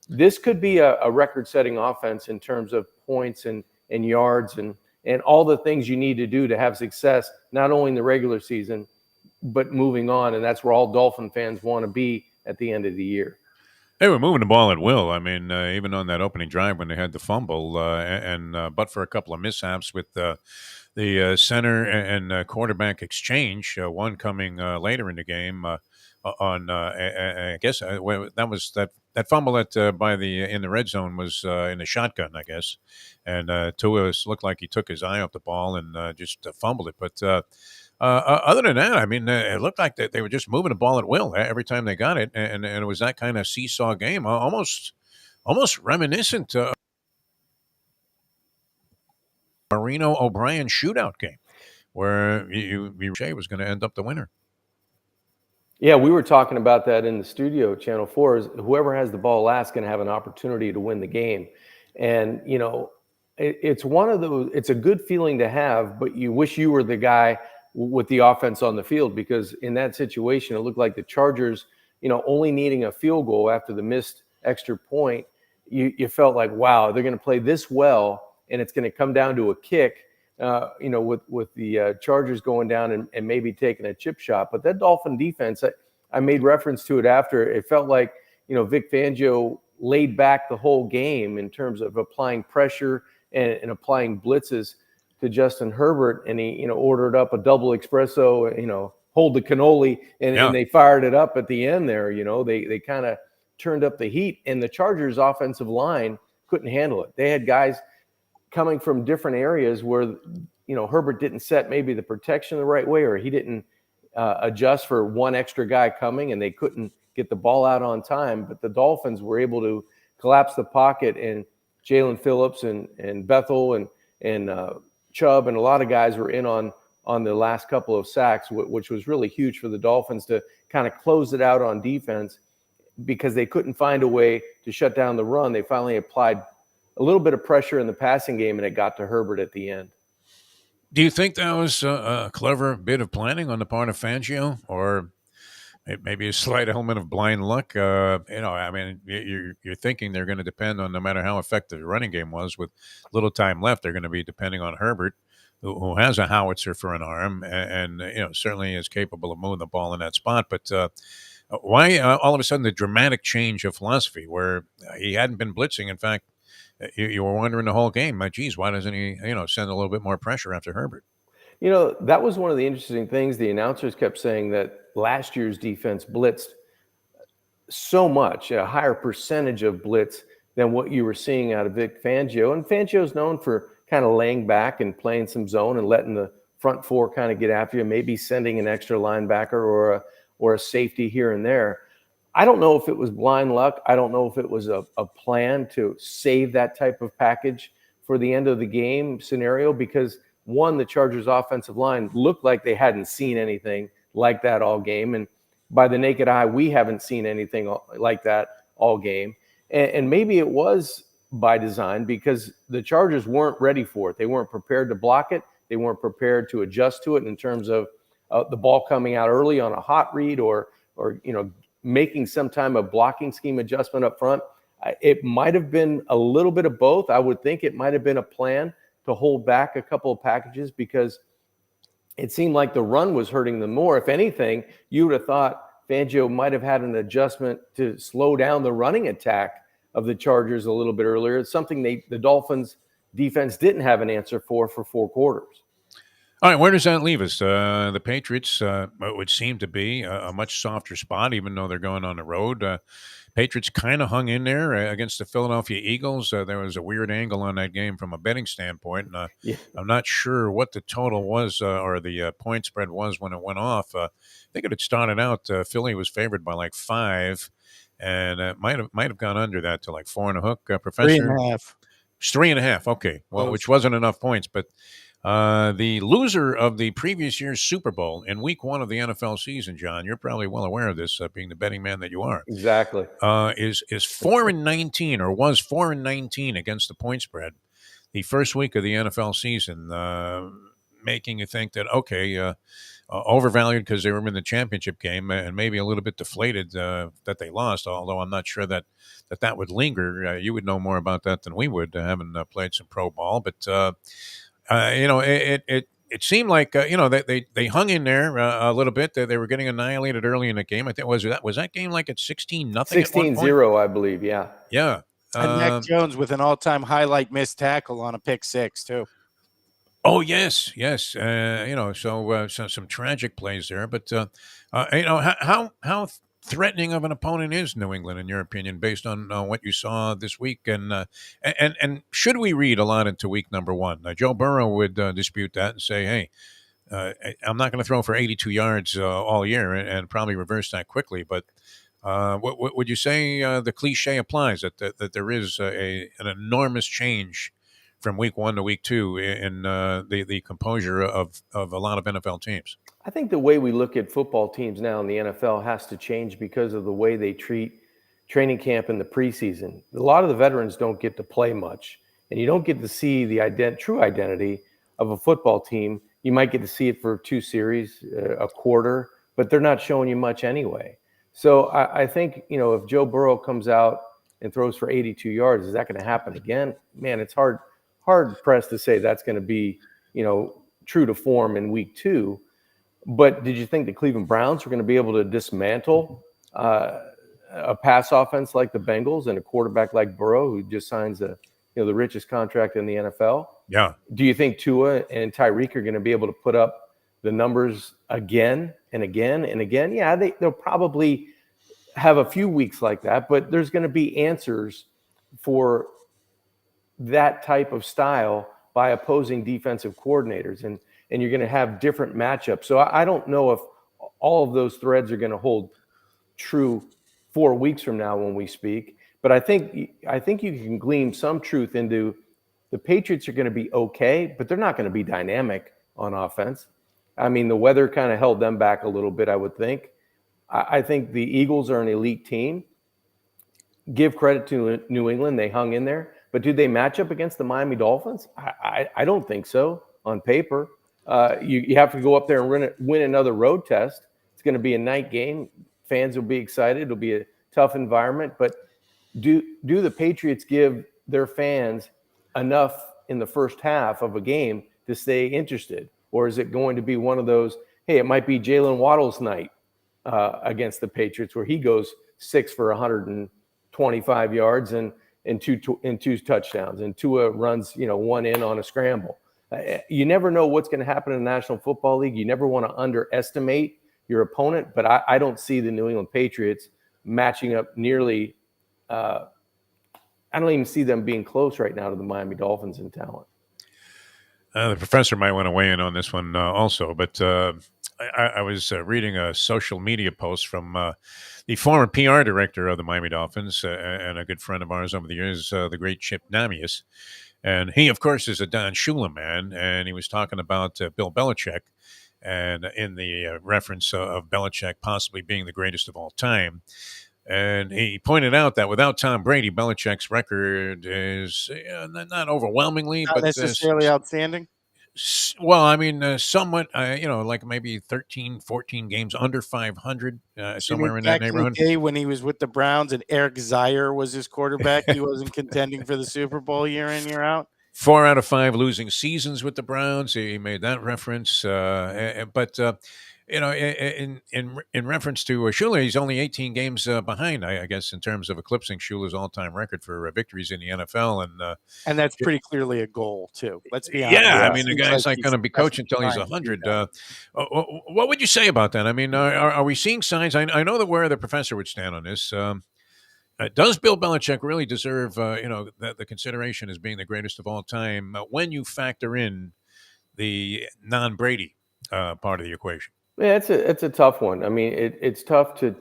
this could be a record-setting offense in terms of points and yards and all the things you need to do to have success, not only in the regular season, but moving on. And that's where all Dolphin fans want to be at the end of the year.
They were moving the ball at will. Even on that opening drive when they had the fumble, but for a couple of mishaps with the center and quarterback exchange, one coming later in the game I guess that was that fumble that in the red zone was in the shotgun, I guess, and Tua looked like he took his eye off the ball and just fumbled it, but. Other than that, it looked like they were just moving the ball at will every time they got it, and it was that kind of seesaw game, almost reminiscent of Marino O'Brien shootout game, where Shea was going to end up the winner.
Yeah, we were talking about that in the studio, Channel 4, is whoever has the ball last is going to have an opportunity to win the game. And, it's one of those, it's a good feeling to have, but you wish you were the guy with the offense on the field, because in that situation, it looked like the Chargers, only needing a field goal after the missed extra point, you felt like, wow, they're going to play this well, and it's going to come down to a kick with the Chargers going down and maybe taking a chip shot. But that Dolphin defense, I made reference to it after. It felt like, Vic Fangio laid back the whole game in terms of applying pressure and applying blitzes to Justin Herbert, and he, ordered up a double espresso, hold the cannoli, and they fired it up at the end there. They kind of turned up the heat, and the Chargers offensive line couldn't handle it. They had guys coming from different areas where, Herbert didn't set maybe the protection the right way, or he didn't adjust for one extra guy coming, and they couldn't get the ball out on time. But the Dolphins were able to collapse the pocket, and Jalen Phillips and Bethel and Chubb and a lot of guys were in on the last couple of sacks, which was really huge for the Dolphins to kind of close it out on defense, because they couldn't find a way to shut down the run. They finally applied a little bit of pressure in the passing game, and it got to Herbert at the end.
Do you think that was a clever bit of planning on the part of Fangio, or maybe a slight element of blind luck? You're thinking they're going to depend on, no matter how effective the running game was, with little time left, they're going to be depending on Herbert, who has a howitzer for an arm and certainly is capable of moving the ball in that spot. But why all of a sudden the dramatic change of philosophy where he hadn't been blitzing? In fact, you were wondering the whole game, geez, why doesn't he, send a little bit more pressure after Herbert?
That was one of the interesting things. The announcers kept saying that last year's defense blitzed so much, a higher percentage of blitz than what you were seeing out of Vic Fangio. And Fangio's known for kind of laying back and playing some zone and letting the front four kind of get after you, maybe sending an extra linebacker or a safety here and there. I don't know if it was blind luck. I don't know if it was a plan to save that type of package for the end of the game scenario, because one, the Chargers offensive line looked like they hadn't seen anything like that all game. And by the naked eye, we haven't seen anything like that all game. And maybe it was by design, because the Chargers weren't ready for it. They weren't prepared to block it. They weren't prepared to adjust to it in terms of the ball coming out early on a hot read or making some time of blocking scheme adjustment up front. It might have been a little bit of both. I would think it might have been a plan to hold back a couple of packages, because it seemed like the run was hurting them more. If anything, you would have thought Fangio might have had an adjustment to slow down the running attack of the Chargers a little bit earlier. It's something the Dolphins defense didn't have an answer for 4 quarters.
All right, where does that leave us? The Patriots would seem to be a much softer spot, even though they're going on the road. Patriots kind of hung in there against the Philadelphia Eagles. There was a weird angle on that game from a betting standpoint. And, I'm not sure what the total was or the point spread was when it went off. I think it had started out, Philly was favored by like 5, and it might have gone under that to like 4 and a hook. Professor?
3.5.
It's 3.5. Okay, well, which wasn't enough points, but the loser of the previous year's Super Bowl in week 1 of the NFL season, John, you're probably well aware of this, being the betting man that you are.
Exactly.
Is 4-19 or was 4-19 against the point spread the first week of the NFL season, making you think that, okay, overvalued because they were in the championship game and maybe a little bit deflated that they lost, although I'm not sure that would linger. You would know more about that than we would, having played some pro ball, but it seemed like they hung in there a little bit. They were getting annihilated early in the game. I think was that game like at 16-0?
16-0, I believe. Yeah.
Yeah.
And Mac Jones with an all-time highlight missed tackle on a pick 6 too.
Oh yes. So some tragic plays there, but how threatening of an opponent is New England, in your opinion, based on what you saw this week? And should we read a lot into week number 1? Joe Burrow would dispute that and say, hey, I'm not going to throw for 82 yards all year and probably reverse that quickly. But what would you say the cliche applies, that there is an enormous change from week 1 to week 2 in the composure of a lot of NFL teams?
I think the way we look at football teams now in the NFL has to change because of the way they treat training camp in the preseason. A lot of the veterans don't get to play much, and you don't get to see the true identity of a football team. You might get to see it for 2 series, a quarter, but they're not showing you much anyway. So I think, if Joe Burrow comes out and throws for 82 yards, is that going to happen again? Man, it's hard pressed to say that's going to be true to form in week 2. But did you think the Cleveland Browns were going to be able to dismantle a pass offense like the Bengals and a quarterback like Burrow, who just signs the richest contract in the NFL?
Yeah.
Do you think Tua and Tyreek are going to be able to put up the numbers again and again and again? Yeah, they'll probably have a few weeks like that, but there's going to be answers for that type of style by opposing defensive coordinators, and you're going to have different matchups. So I don't know if all of those threads are going to hold true 4 weeks from now when we speak, but I think you can glean some truth into the Patriots are going to be okay, but they're not going to be dynamic on offense. I mean, the weather kind of held them back a little bit, I would think. I think the Eagles are an elite team. Give credit to New England. They hung in there. But do they match up against the Miami Dolphins? I don't think so on paper. You have to go up there and win another road test. It's going to be a night game. Fans will be excited. It'll be a tough environment. But do the Patriots give their fans enough in the first half of a game to stay interested? Or is it going to be one of those, hey, it might be Jalen Waddle's night against the Patriots where he goes 6 for 125 yards and two touchdowns, and Tua runs one in on a scramble. You never know what's going to happen in the National Football League. You never want to underestimate your opponent, but I don't see the New England Patriots matching up nearly. I don't even see them being close right now to the Miami Dolphins in talent.
The professor might want to weigh in on this one also, but I was reading a social media post from the former PR director of the Miami Dolphins and a good friend of ours over the years, the great Chip Namias. And he, of course, is a Don Shula man, and he was talking about Bill Belichick, and in the reference of Belichick possibly being the greatest of all time. And he pointed out that without Tom Brady, Belichick's record is not overwhelmingly,
Not
but
necessarily outstanding.
well, I mean, somewhat, like maybe 13, 14 games under 500, somewhere in that neighborhood.
Day when he was with the Browns and Eric Zaire was his quarterback, he wasn't contending for the Super Bowl year in, year out.
4 out of 5 losing seasons with the Browns. He made that reference. But in reference to Shula, he's only 18 games behind, I guess, in terms of eclipsing Shula's all-time record for victories in the NFL.
And that's pretty clearly a goal, too. Let's be honest.
Yeah, I mean, the guy's not going to be coaching until he's 100. What would you say about that? I mean, are we seeing signs? I know that where the professor would stand on this. Does Bill Belichick really deserve, the consideration as being the greatest of all time when you factor in the non-Brady part of the equation?
Yeah, it's a tough one. I mean, it's tough to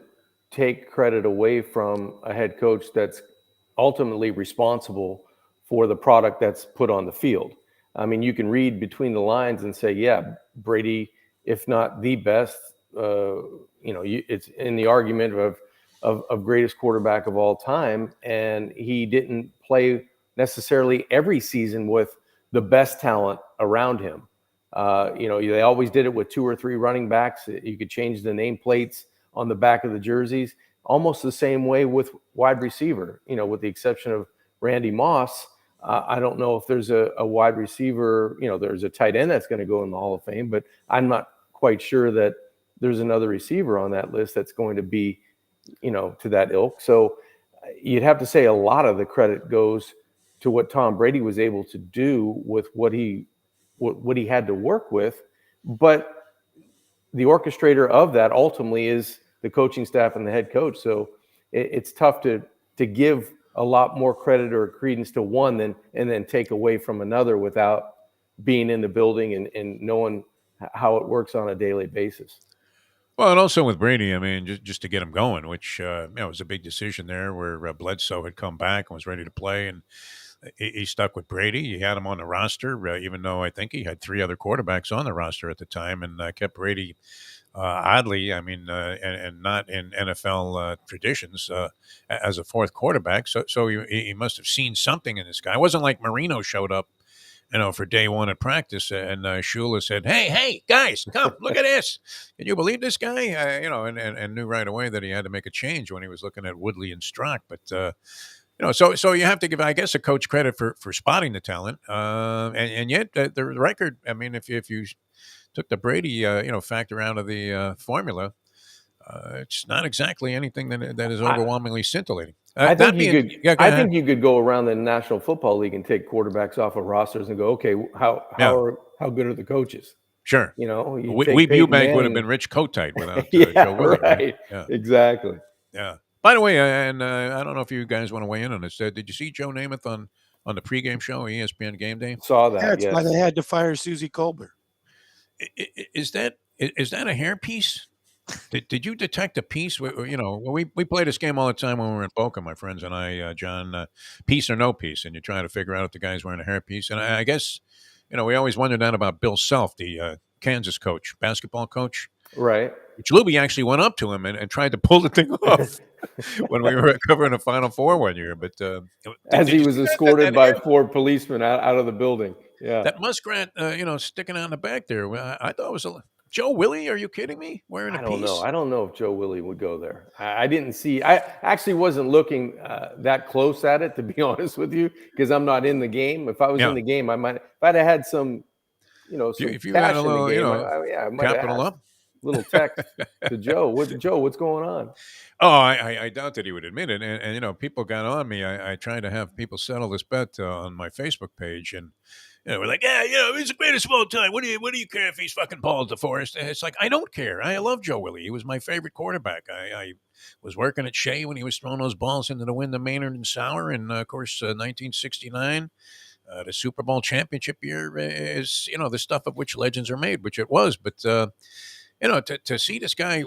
take credit away from a head coach that's ultimately responsible for the product that's put on the field. I mean, you can read between the lines and say, yeah, Brady, if not the best, it's in the argument of greatest quarterback of all time, and he didn't play necessarily every season with the best talent around him. They always did it with 2 or 3 running backs. You could change the nameplates on the back of the jerseys, almost the same way with wide receiver, with the exception of Randy Moss. I don't know if there's a wide receiver, there's a tight end that's going to go in the Hall of Fame, but I'm not quite sure that there's another receiver on that list that's going to be, to that ilk. So you'd have to say a lot of the credit goes to what Tom Brady was able to do with what he had to work with. But the orchestrator of that ultimately is the coaching staff and the head coach. So it's tough to give a lot more credit or credence to one and then take away from another without being in the building and knowing how it works on a daily basis.
Well, and also with Brady, I mean, just to get him going, which was a big decision there, where Bledsoe had come back and was ready to play, and he stuck with Brady. He had him on the roster, even though I think he had 3 other quarterbacks on the roster at the time, and kept Brady oddly, I mean, and not in NFL traditions, as a 4th quarterback. So he must have seen something in this guy. It wasn't like Marino showed up, for day 1 at practice, and Shula said, "Hey, guys, come look at this. Can you believe this guy?" And knew right away that he had to make a change when he was looking at Woodley and Strock. But So you have to give, I guess, a coach credit for spotting the talent, and yet the record. I mean, if you took the Brady factor out of the formula, it's not exactly anything that is overwhelmingly scintillating.
I think you could.
Go
I
ahead.
think you could go around the National Football League and take quarterbacks off of rosters and go, okay, how good are the coaches?
Sure.
Weeb
Eubank would have been Rich Kotite without Joe Willie.
Right? Yeah, exactly.
Yeah. By the way, and I don't know if you guys want to weigh in on this. Did you see Joe Namath on the pregame show, ESPN Game Day?
Saw that.
That's why they had to fire Susie Colbert.
Is that a hairpiece? Did you detect a piece? We play this game all the time when we were in Boca, my friends and I, John. Piece or no piece, and you're trying to figure out if the guy's wearing a hairpiece. And I guess we always wondered that about Bill Self, the Kansas coach, basketball coach,
right?
Which Lubie actually went up to him and tried to pull the thing off when we were covering the Final Four one year. But
as he was escorted by 4 policemen out of the building. Yeah,
that muskrat, sticking out in the back there. I thought it was Joe Willie. Are you kidding me? Wearing a piece?
I don't know. I don't know if Joe Willie would go there. I didn't see. I actually wasn't looking that close at it, to be honest with you, because I'm not in the game. If I was in the game, I might. If I'd have had some,
if you had a little,
I might
capital
have
up.
Little text to Joe. What's going on?
Oh, I doubt that he would admit it. And people got on me. I tried to have people settle this bet on my Facebook page, and we're like, he's the greatest of all time. What do you care if he's fucking Paul DeForest? And it's like, I don't care. I love Joe Willie. He was my favorite quarterback. I was working at Shea when he was throwing those balls into the wind of Maynard and Sauer, and of course, 1969. The Super Bowl championship year is, the stuff of which legends are made, which it was. But to see this guy,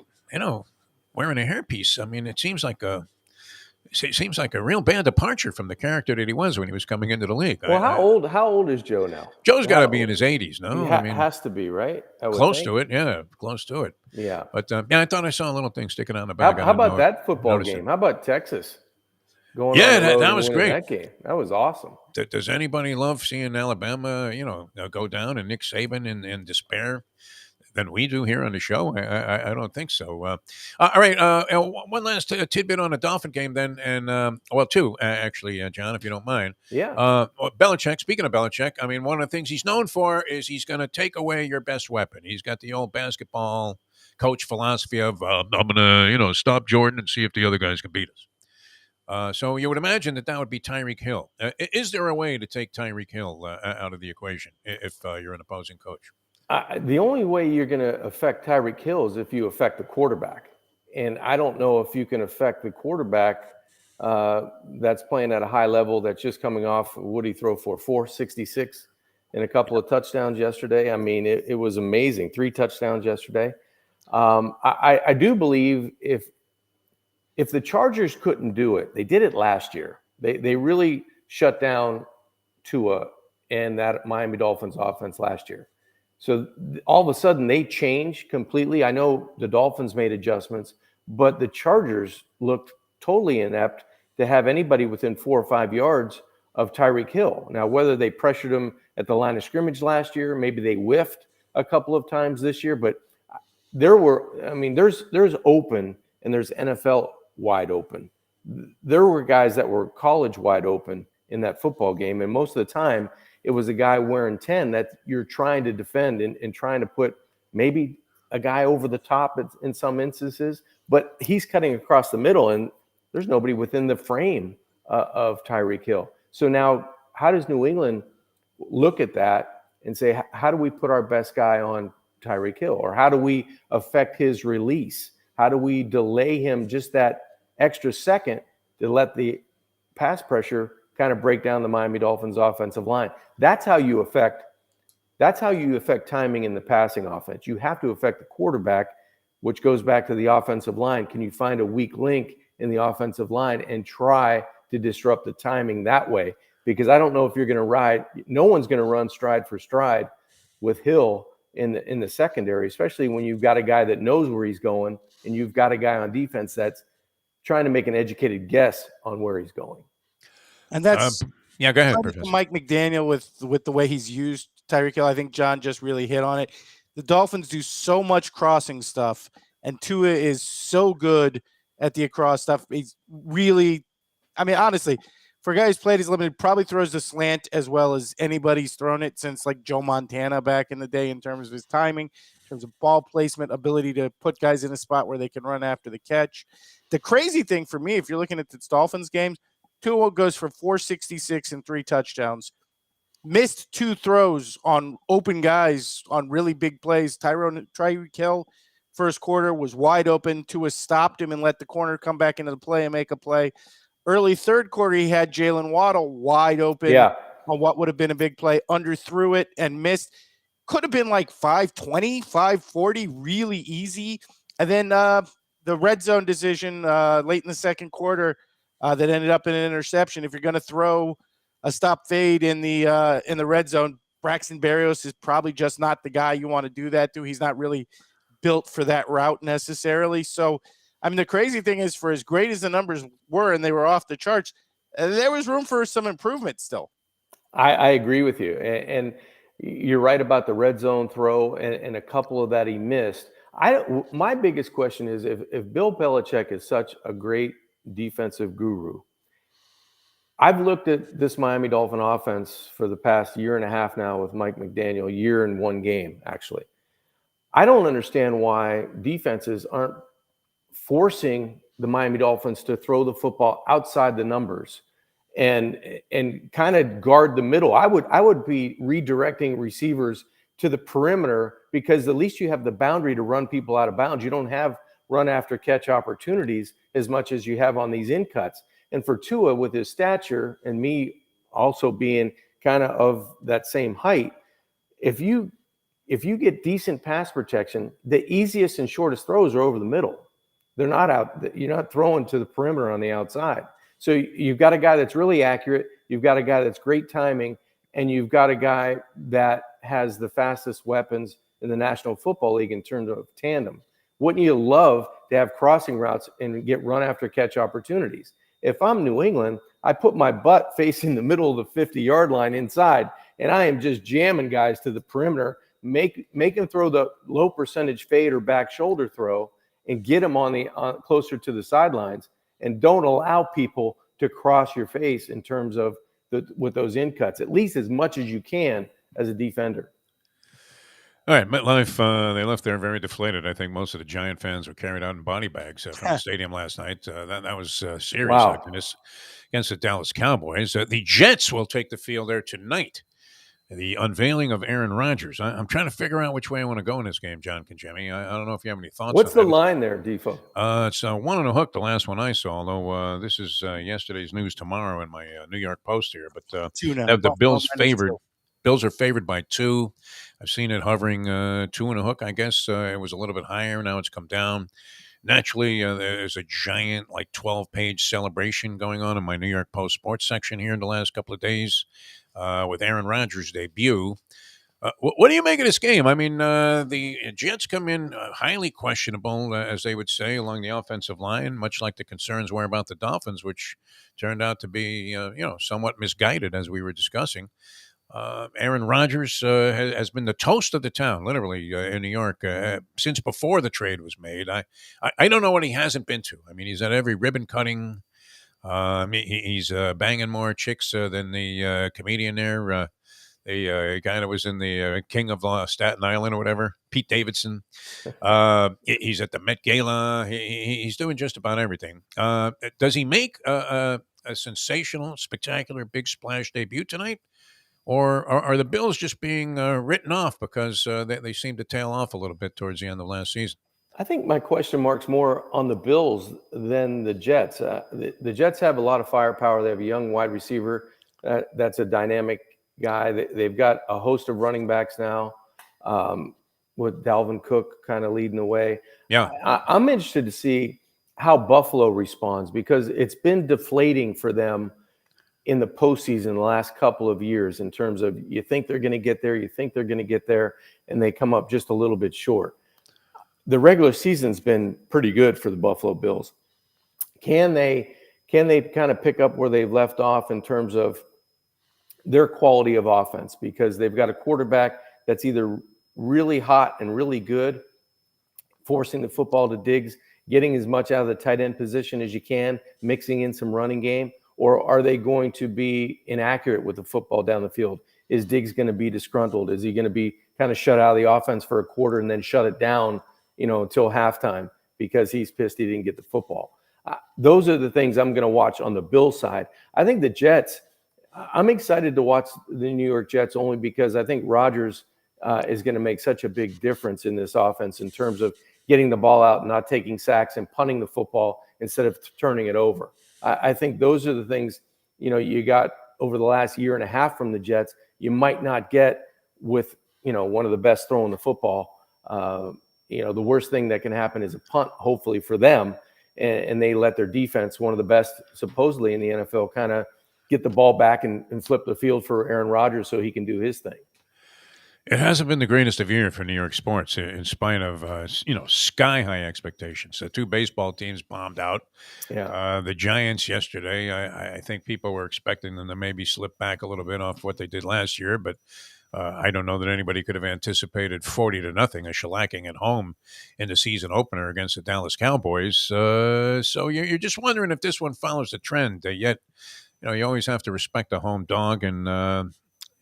wearing a hairpiece, I mean, it seems like a real bad departure from the character that he was when he was coming into the league.
Well, how old is Joe now?
Joe's got to be in his 80s, no?
He has to be, right?
Close to it, yeah, close to it.
Yeah.
But I thought I saw a little thing sticking out in the back.
How about that football game? How about Texas?
That was great.
That game. That was awesome.
Does anybody love seeing Alabama, go down and Nick Saban in despair than we do here on the show? I don't think so. All right. One last tidbit on the Dolphin game then. And, two, actually, John, if you don't mind.
Yeah.
Belichick, speaking of Belichick, I mean, one of the things he's known for is he's going to take away your best weapon. He's got the old basketball coach philosophy of, I'm going to, stop Jordan and see if the other guys can beat us. So you would imagine that would be Tyreek Hill. Is there a way to take Tyreek Hill out of the equation if you're an opposing coach?
The only way you're going to affect Tyreek Hill is if you affect the quarterback. And I don't know if you can affect the quarterback that's playing at a high level, that's just coming off, what did he throw for? 466 and a couple of touchdowns yesterday. I mean, it was amazing. 3 touchdowns yesterday. I do believe if the Chargers couldn't do it, they did it last year. They really shut down Tua and that Miami Dolphins offense last year. So all of a sudden they changed completely. I know the Dolphins made adjustments, but the Chargers looked totally inept to have anybody within 4 or 5 yards of Tyreek Hill. Now, whether they pressured him at the line of scrimmage last year, maybe they whiffed a couple of times this year, but there's open and there's NFL wide open. There were guys that were college wide open in that football game, and most of the time it was a guy wearing 10 that you're trying to defend and trying to put maybe a guy over the top in some instances, but he's cutting across the middle and there's nobody within the frame of Tyreek Hill. So now how does New England look at that and say, how do we put our best guy on Tyreek Hill? Or how do we affect his release? How do we delay him just that extra second to let the pass pressure kind of break down the Miami Dolphins offensive line? That's how you affect timing in the passing offense. You have to affect the quarterback, which goes back to the offensive line. Can you find a weak link in the offensive line and try to disrupt the timing that way? Because I don't know if you're going to no one's going to run stride for stride with Hill in the secondary, especially when you've got a guy that knows where he's going and you've got a guy on defense that's trying to make an educated guess on where he's going.
And that's
go ahead, Professor.
Mike McDaniel with the way he's used Tyreek Hill. I think John just really hit on it. The Dolphins do so much crossing stuff, and Tua is so good at the across stuff. He's really, I mean, honestly, for a guy who's played, he's limited, probably throws the slant as well as anybody's thrown it since like Joe Montana back in the day in terms of his timing, in terms of ball placement, ability to put guys in a spot where they can run after the catch. The crazy thing for me, if you're looking at the Dolphins games, Tua goes for 466 and 3 touchdowns. Missed 2 throws on open guys on really big plays. Tyreek Hill, first quarter, was wide open. Tua stopped him and let the corner come back into the play and make a play. Early third quarter, he had Jalen Waddle wide open on what would have been a big play, underthrew it and missed. Could have been like 520, 540, really easy. And then the red zone decision late in the second quarter that ended up in an interception. If you're going to throw a stop fade in the red zone, Braxton Berrios is probably just not the guy you want to do that to. He's not really built for that route necessarily. So, I mean, the crazy thing is, for as great as the numbers were, and they were off the charts, there was room for some improvement still.
I agree with you. And you're right about the red zone throw and a couple of that he missed. My biggest question is, if Bill Belichick is such a great defensive guru, I've looked at this Miami Dolphin offense for the past year and a half now with Mike McDaniel, year and 1 game, actually. I don't understand why defenses aren't forcing the Miami Dolphins to throw the football outside the numbers and kind of guard the middle. I would be redirecting receivers to the perimeter, because at least you have the boundary to run people out of bounds. You don't have run after catch opportunities as much as you have on these in cuts. And for Tua, with his stature and me also being kind of that same height, if you get decent pass protection, the easiest and shortest throws are over the middle. They're not out. You're not throwing to the perimeter on the outside. So you've got a guy that's really accurate. You've got a guy that's great timing, and you've got a guy that has the fastest weapons in the National Football League in terms of tandem. Wouldn't you love to have crossing routes and get run after catch opportunities? If I'm New England, I put my butt facing the middle of the 50-yard line inside, and I am just jamming guys to the perimeter, make them throw the low percentage fade or back shoulder throw, and get them on closer to the sidelines, and don't allow people to cross your face in terms of with those in cuts, at least as much as you can as a defender.
All right, MetLife, they left there very deflated. I think most of the Giant fans were carried out in body bags from the stadium last night. That was serious.
Wow.
Against the Dallas Cowboys. The Jets will take the field there tonight. The unveiling of Aaron Rodgers. I'm trying to figure out which way I want to go in this game, John Congemi. I don't know if you have any thoughts.
What's the line there, Defo?
It's 1-1 the last one I saw, although this is yesterday's news tomorrow in my New York Post here. But the Bills favored. Bills are favored by 2. I've seen it hovering 2.5. I guess it was a little bit higher. Now it's come down. Naturally, there's a giant, 12-page celebration going on in my New York Post sports section here in the last couple of days with Aaron Rodgers' debut. What do you make of this game? I mean, the Jets come in highly questionable, as they would say, along the offensive line, much like the concerns were about the Dolphins, which turned out to be, somewhat misguided, as we were discussing. Aaron Rodgers has been the toast of the town, literally, in New York since before the trade was made. I don't know what he hasn't been to. I mean, he's at every ribbon cutting. He's banging more chicks than the comedian there, the guy that was in the King of Staten Island or whatever, Pete Davidson. He's at the Met Gala. He's doing just about everything. Does he make a sensational, spectacular, big splash debut tonight? Or are the Bills just being written off because they seem to tail off a little bit towards the end of last season?
I think my question mark's more on the Bills than the Jets. The Jets have a lot of firepower. They have a young wide receiver that's a dynamic guy. They've got a host of running backs now, with Dalvin Cook kind of leading the way.
Yeah,
I'm interested to see how Buffalo responds, because it's been deflating for them in the postseason the last couple of years in terms of you think they're going to get there, and they come up just a little bit short. The regular season's been pretty good for the Buffalo Bills. Can they kind of pick up where they've left off in terms of their quality of offense? Because they've got a quarterback that's either really hot and really good, forcing the football to Diggs, getting as much out of the tight end position as you can, mixing in some running game, or are they going to be inaccurate with the football down the field? Is Diggs going to be disgruntled? Is he going to be kind of shut out of the offense for a quarter and then shut it down, until halftime because he's pissed he didn't get the football? Those are the things I'm going to watch on the Bills side. I think the Jets, I'm excited to watch the New York Jets only because I think Rodgers is going to make such a big difference in this offense in terms of getting the ball out, not taking sacks, and punting the football instead of turning it over. I think those are the things, you got over the last year and a half from the Jets you might not get with, one of the best throwing the football. The worst thing that can happen is a punt, hopefully for them, and they let their defense, one of the best supposedly in the NFL, kind of get the ball back and flip the field for Aaron Rodgers so he can do his thing.
It hasn't been the greatest of year for New York sports, in spite of sky high expectations. The two baseball teams bombed out.
Yeah.
The Giants yesterday, I think people were expecting them to maybe slip back a little bit off what they did last year, but I don't know that anybody could have anticipated 40-0, a shellacking at home in the season opener against the Dallas Cowboys. So you're just wondering if this one follows the trend. Yet, you always have to respect the home dog, and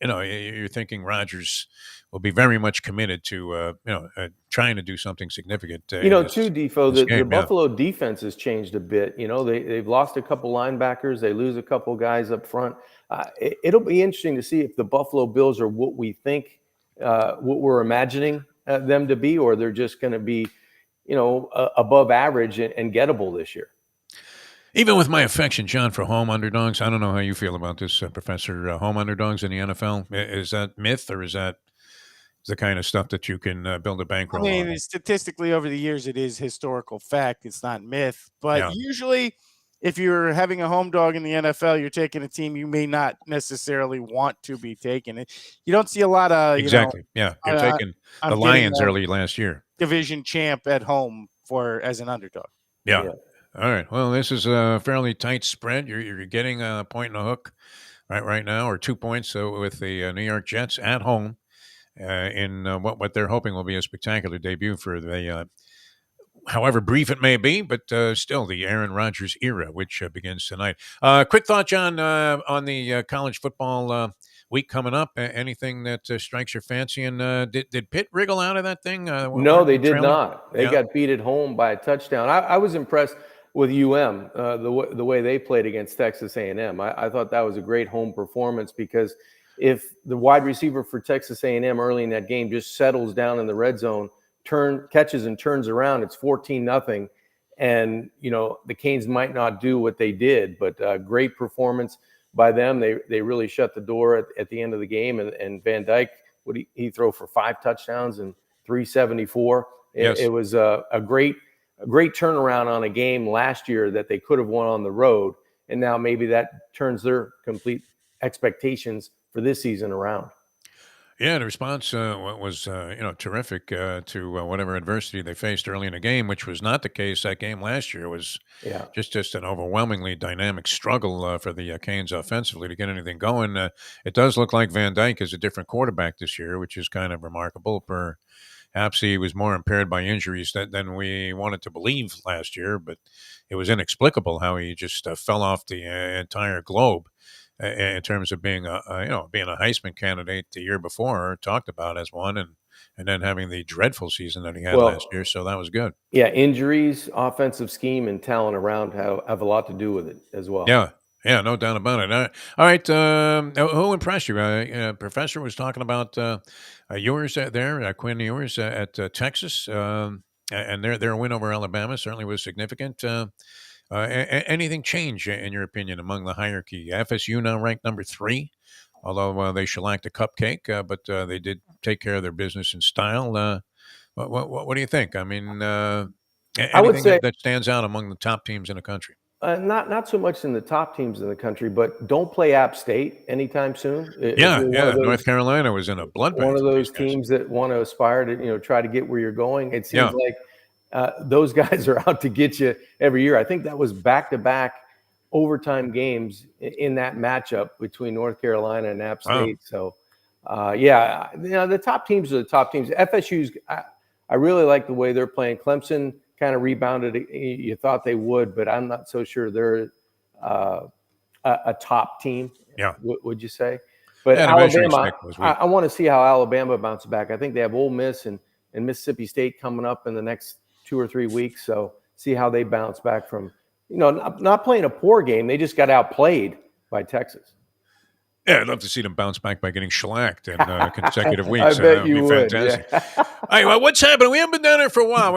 you're thinking Rodgers will be very much committed to, trying to do something significant.
Too, Defo, the Buffalo defense has changed a bit. They've lost a couple linebackers. They lose a couple guys up front. It'll be interesting to see if the Buffalo Bills are what we think, what we're imagining them to be, or they're just going to be, above average and gettable this year.
Even with my affection, John, for home underdogs, I don't know how you feel about this, Professor. Home underdogs in the NFL, is that myth, or is that the kind of stuff that you can build a bankroll on?
Statistically, over the years, it is historical fact. It's not myth. But usually, if you're having a home dog in the NFL, you're taking a team you may not necessarily want to be taking. You don't see a lot of
exactly. You're taking the Lions early last year,
division champ at home as an underdog.
Yeah. All right. Well, this is a fairly tight spread. You're getting a point and a hook right now, or 2 points with the New York Jets at home in what they're hoping will be a spectacular debut for the, however brief it may be, but still the Aaron Rodgers era, which begins tonight. Quick thought, John, on the college football week coming up. Anything that strikes your fancy? And did Pitt wriggle out of that thing?
No, they did not. They got beat at home by a touchdown. I was impressed with UM, the way they played against Texas A&M. I thought that was a great home performance, because if the wide receiver for Texas A&M early in that game just settles down in the red zone, catches and turns around, it's 14-0. And, the Canes might not do what they did, but great performance by them. They really shut the door at the end of the game. And Van Dyke, he throw for 5 touchdowns and 374. It was a great turnaround on a game last year that they could have won on the road. And now maybe that turns their complete expectations for this season around.
Yeah, the response was terrific to whatever adversity they faced early in the game, which was not the case. That game last year was just an overwhelmingly dynamic struggle for the Canes offensively to get anything going. It does look like Van Dyke is a different quarterback this year, which is kind of remarkable. Perhaps he was more impaired by injuries than we wanted to believe last year, but it was inexplicable how he just fell off the entire globe in terms of being a Heisman candidate the year before, talked about as one, and then having the dreadful season that he had last year. So that was good.
Yeah, injuries, offensive scheme, and talent around have a lot to do with it as well.
Yeah, no doubt about it. All right, who impressed you? Professor was talking about yours there, Quinn Ewers at Texas, and their win over Alabama certainly was significant. Anything change, in your opinion, among the hierarchy? FSU now ranked number 3, although they shellacked a cupcake, but they did take care of their business in style. What do you think? I mean,
I would say
that stands out among the top teams in the country.
Not so much in the top teams in the country, but don't play App State anytime soon.
North Carolina was in a bloodbath.
One of those teams that want to aspire to, try to get where you're going. It seems like those guys are out to get you every year. I think that was back-to-back overtime games in that matchup between North Carolina and App State. So, the top teams are the top teams. FSU's, I really like the way they're playing. Clemson kind of rebounded. You thought they would, but I'm not so sure they're a top team.
Yeah.
Would you say? But
Yeah, the measuring
Alabama,
stick was weak.
I want to see how Alabama bounces back. I think they have Ole Miss and Mississippi State coming up in the next 2 or 3 weeks. So see how they bounce back from, not playing a poor game. They just got outplayed by Texas.
Yeah, I'd love to see them bounce back by getting shellacked in consecutive
I
weeks.
bet
That would
you
be
would.
fantastic.
Yeah.
All right, well, what's happening? We haven't been down there for a while.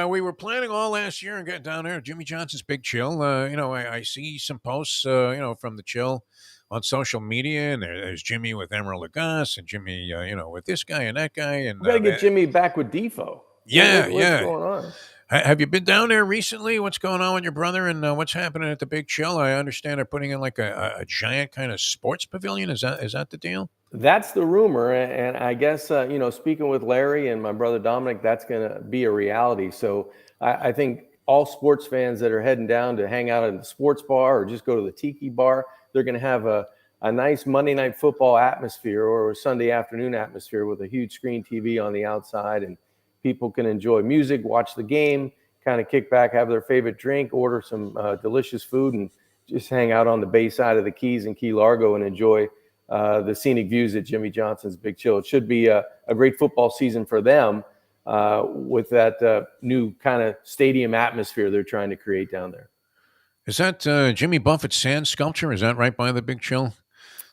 We were planning all last year and getting down there. Jimmy Johnson's Big Chill. I see some posts, from the Chill on social media, and there's Jimmy with Emerald Lagasse and Jimmy, with this guy and that guy. And
We got to get Jimmy back with Defo.
Yeah,
What's going on?
Have you been down there recently? What's going on with your brother, and what's happening at the Big Chill? I understand they're putting in like a giant kind of sports pavilion. Is that the deal?
That's the rumor, and I guess speaking with Larry and my brother Dominic, that's going to be a reality. So I think all sports fans that are heading down to hang out at the sports bar or just go to the tiki bar, they're going to have a nice Monday Night Football atmosphere or a Sunday afternoon atmosphere with a huge screen TV on the outside, and people can enjoy music, watch the game, kind of kick back, have their favorite drink, order some delicious food, and just hang out on the bay side of the Keys in Key Largo and enjoy the scenic views at Jimmy Johnson's Big Chill. It should be a great football season for them with that new kind of stadium atmosphere they're trying to create down there.
Is that Jimmy Buffett's sand sculpture? Is that right by the Big Chill?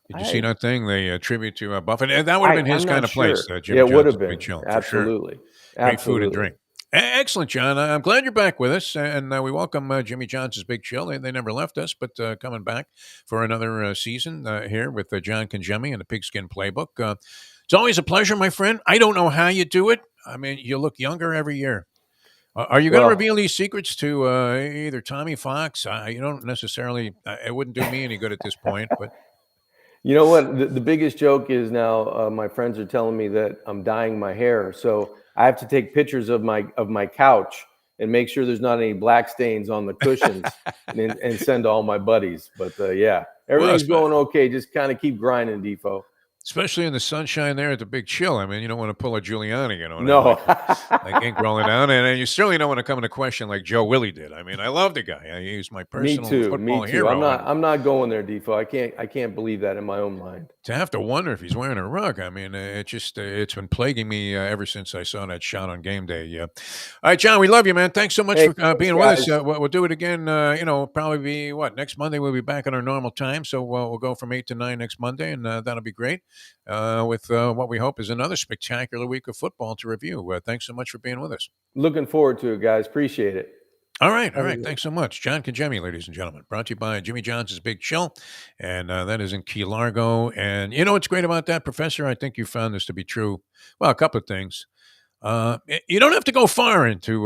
Did you see that thing? They attribute to Buffett. And that would have been his kind of place, Jimmy
it would have
Johnson's
been.
Big Chill.
Absolutely.
For sure. Great food and drink. Excellent, John. I'm glad you're back with us, and we welcome Jimmy Johnson's Big Chill. They never left us, but coming back for another season here with John Congemi and the Pigskin Playbook. It's always a pleasure, my friend. I don't know how you do it. I mean, you look younger every year. Are you going to reveal these secrets to either Tommy Fox? You don't necessarily. It wouldn't do me any good at this point, but.
You know what? The biggest joke is now my friends are telling me that I'm dyeing my hair. So I have to take pictures of my couch and make sure there's not any black stains on the cushions and send to all my buddies. But everything's going okay. Just kind of keep grinding, Defo.
Especially in the sunshine there at the Big Chill. I mean, you don't want to pull a Giuliani,
No.
like ink rolling down. And you certainly don't want to come into question like Joe Willie did. I mean, I love the guy. He's my personal football hero.
I'm not going there, Defo. I can't believe that in my own mind.
To have to wonder if he's wearing a rug. I mean, it's been plaguing me ever since I saw that shot on game day. Yeah. All right, John, we love you, man. Thanks so much for being with us. We'll do it again. Probably be next Monday. We'll be back at our normal time. So we'll go from 8 to 9 next Monday, and that'll be great. With what we hope is another spectacular week of football to review. Thanks so much for being with us.
Looking forward to it, guys. Appreciate it.
All right. Thanks so much. John Congemi, ladies and gentlemen, brought to you by Jimmy Johnson's Big Chill, and that is in Key Largo. And you know what's great about that, Professor? I think you found this to be true. Well, a couple of things. You don't have to go far into,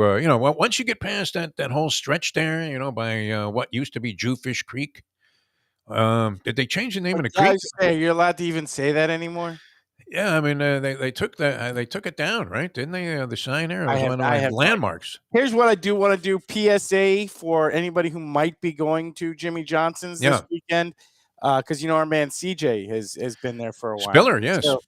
once you get past that whole stretch there, by what used to be Jewfish Creek. Did they change the name of the creek?
You're allowed to even say that anymore?
Yeah, I mean they took they took it down, right? Didn't they? The sign there, it was one of the landmarks.
Here's what I do want to do: PSA for anybody who might be going to Jimmy Johnson's this weekend, because our man CJ has been there for a while.
Spiller, yes.
So,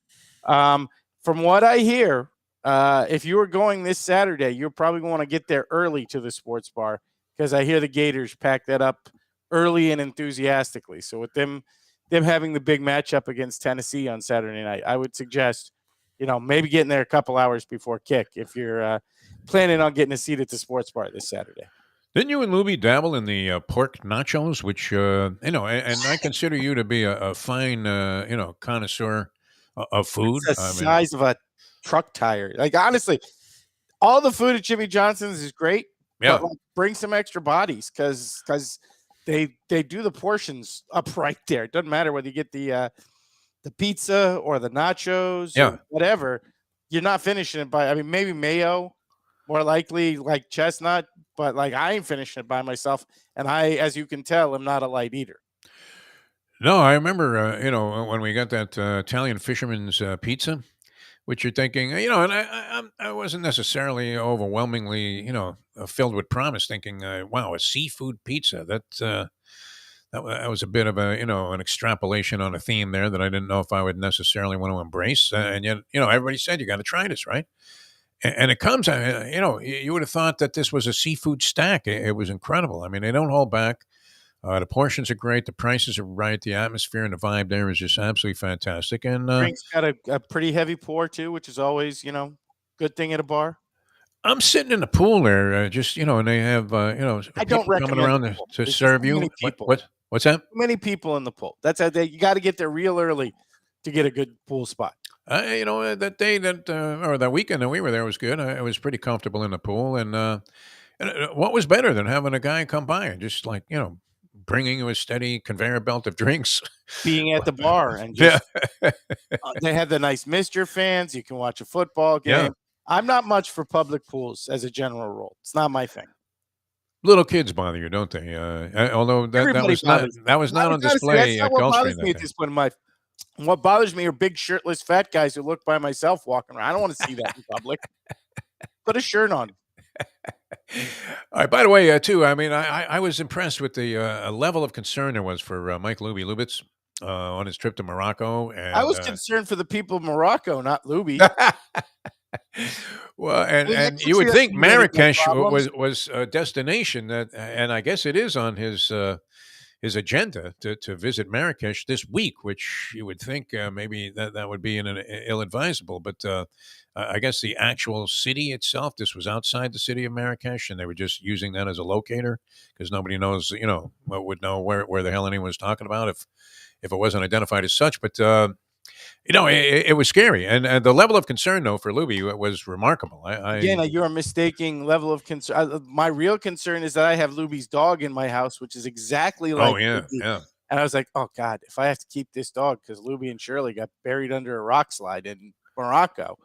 from what I hear, if you were going this Saturday, you're probably going to get there early to the sports bar because I hear the Gators pack that up early and enthusiastically. So with them having the big matchup against Tennessee on Saturday night, I would suggest, maybe getting there a couple hours before kick if you're planning on getting a seat at the sports bar this Saturday.
Didn't you and Lubie dabble in the pork nachos, which, and I consider you to be a fine, connoisseur of food.
It's the size of a truck tire. Like, honestly, all the food at Jimmy Johnson's is great.
Yeah.
But bring some extra bodies because they do the portions up right there. It doesn't matter whether you get the pizza or the nachos or whatever. You're not finishing it by, maybe mayo, more likely like chestnut, but like I ain't finishing it by myself. And I, as you can tell, am not a light eater.
No, I remember, when we got that Italian fisherman's pizza, which you're thinking, and I wasn't necessarily overwhelmingly, filled with promise, thinking, wow, a seafood pizza. That was a bit of an extrapolation on a theme there that I didn't know if I would necessarily want to embrace. And yet, everybody said you got to try this, right? And it comes, you would have thought that this was a seafood stack. It was incredible. I mean, they don't hold back. The portions are great. The prices are right. The atmosphere and the vibe there is just absolutely fantastic. And
Drinks got a pretty heavy pour too, which is always good thing at a bar.
I'm sitting in the pool there, just and they have
I don't
people coming
recommend
around
the
to,
pool.
to
There's just
serve
too
you.
many people.
What's that?
Too many people in the pool. That's how you got to get there real early to get a good pool spot.
That day or that weekend that we were there was good. I was pretty comfortable in the pool, and what was better than having a guy come by and just like bringing you a steady conveyor belt of drinks.
Being at the bar and
Yeah,
just they have the nice Mister fans. You can watch a football game.
yeah.
I'm not much for public pools as a general rule. It's not my thing.
Little kids bother you, don't they? Although that
Everybody
was not
bothers me.
that was not on
Honestly,
display
that's not
at
what
Gulfstream
bothers me
that
at
day.
this point. What bothers me are big shirtless fat guys who look by myself walking around. I don't want to see that in public. Put a shirt on.
All right. By the way, too, I mean, I was impressed with the level of concern there was for Mike Lubitz on his trip to Morocco, and
I was concerned for the people of Morocco, not Lubie.
well, and
I mean, that
you
country
would
has
think
too many
Marrakesh
problems.
was a destination that, and I guess it is on his agenda to visit Marrakesh this week, which you would think maybe that would be ill-advisable, but I guess the actual city itself, this was outside the city of Marrakesh, and they were just using that as a locator because nobody knows, would know where the hell anyone was talking about if it wasn't identified as such. But it was scary, and the level of concern though for Lubie was remarkable.
Again, you are mistaking level of concern. My real concern is that I have Lubie's dog in my house, which is exactly like
oh yeah,
Lubie.
yeah.
And I was like, oh God, if I have to keep this dog because Lubie and Shirley got buried under a rock slide in Morocco,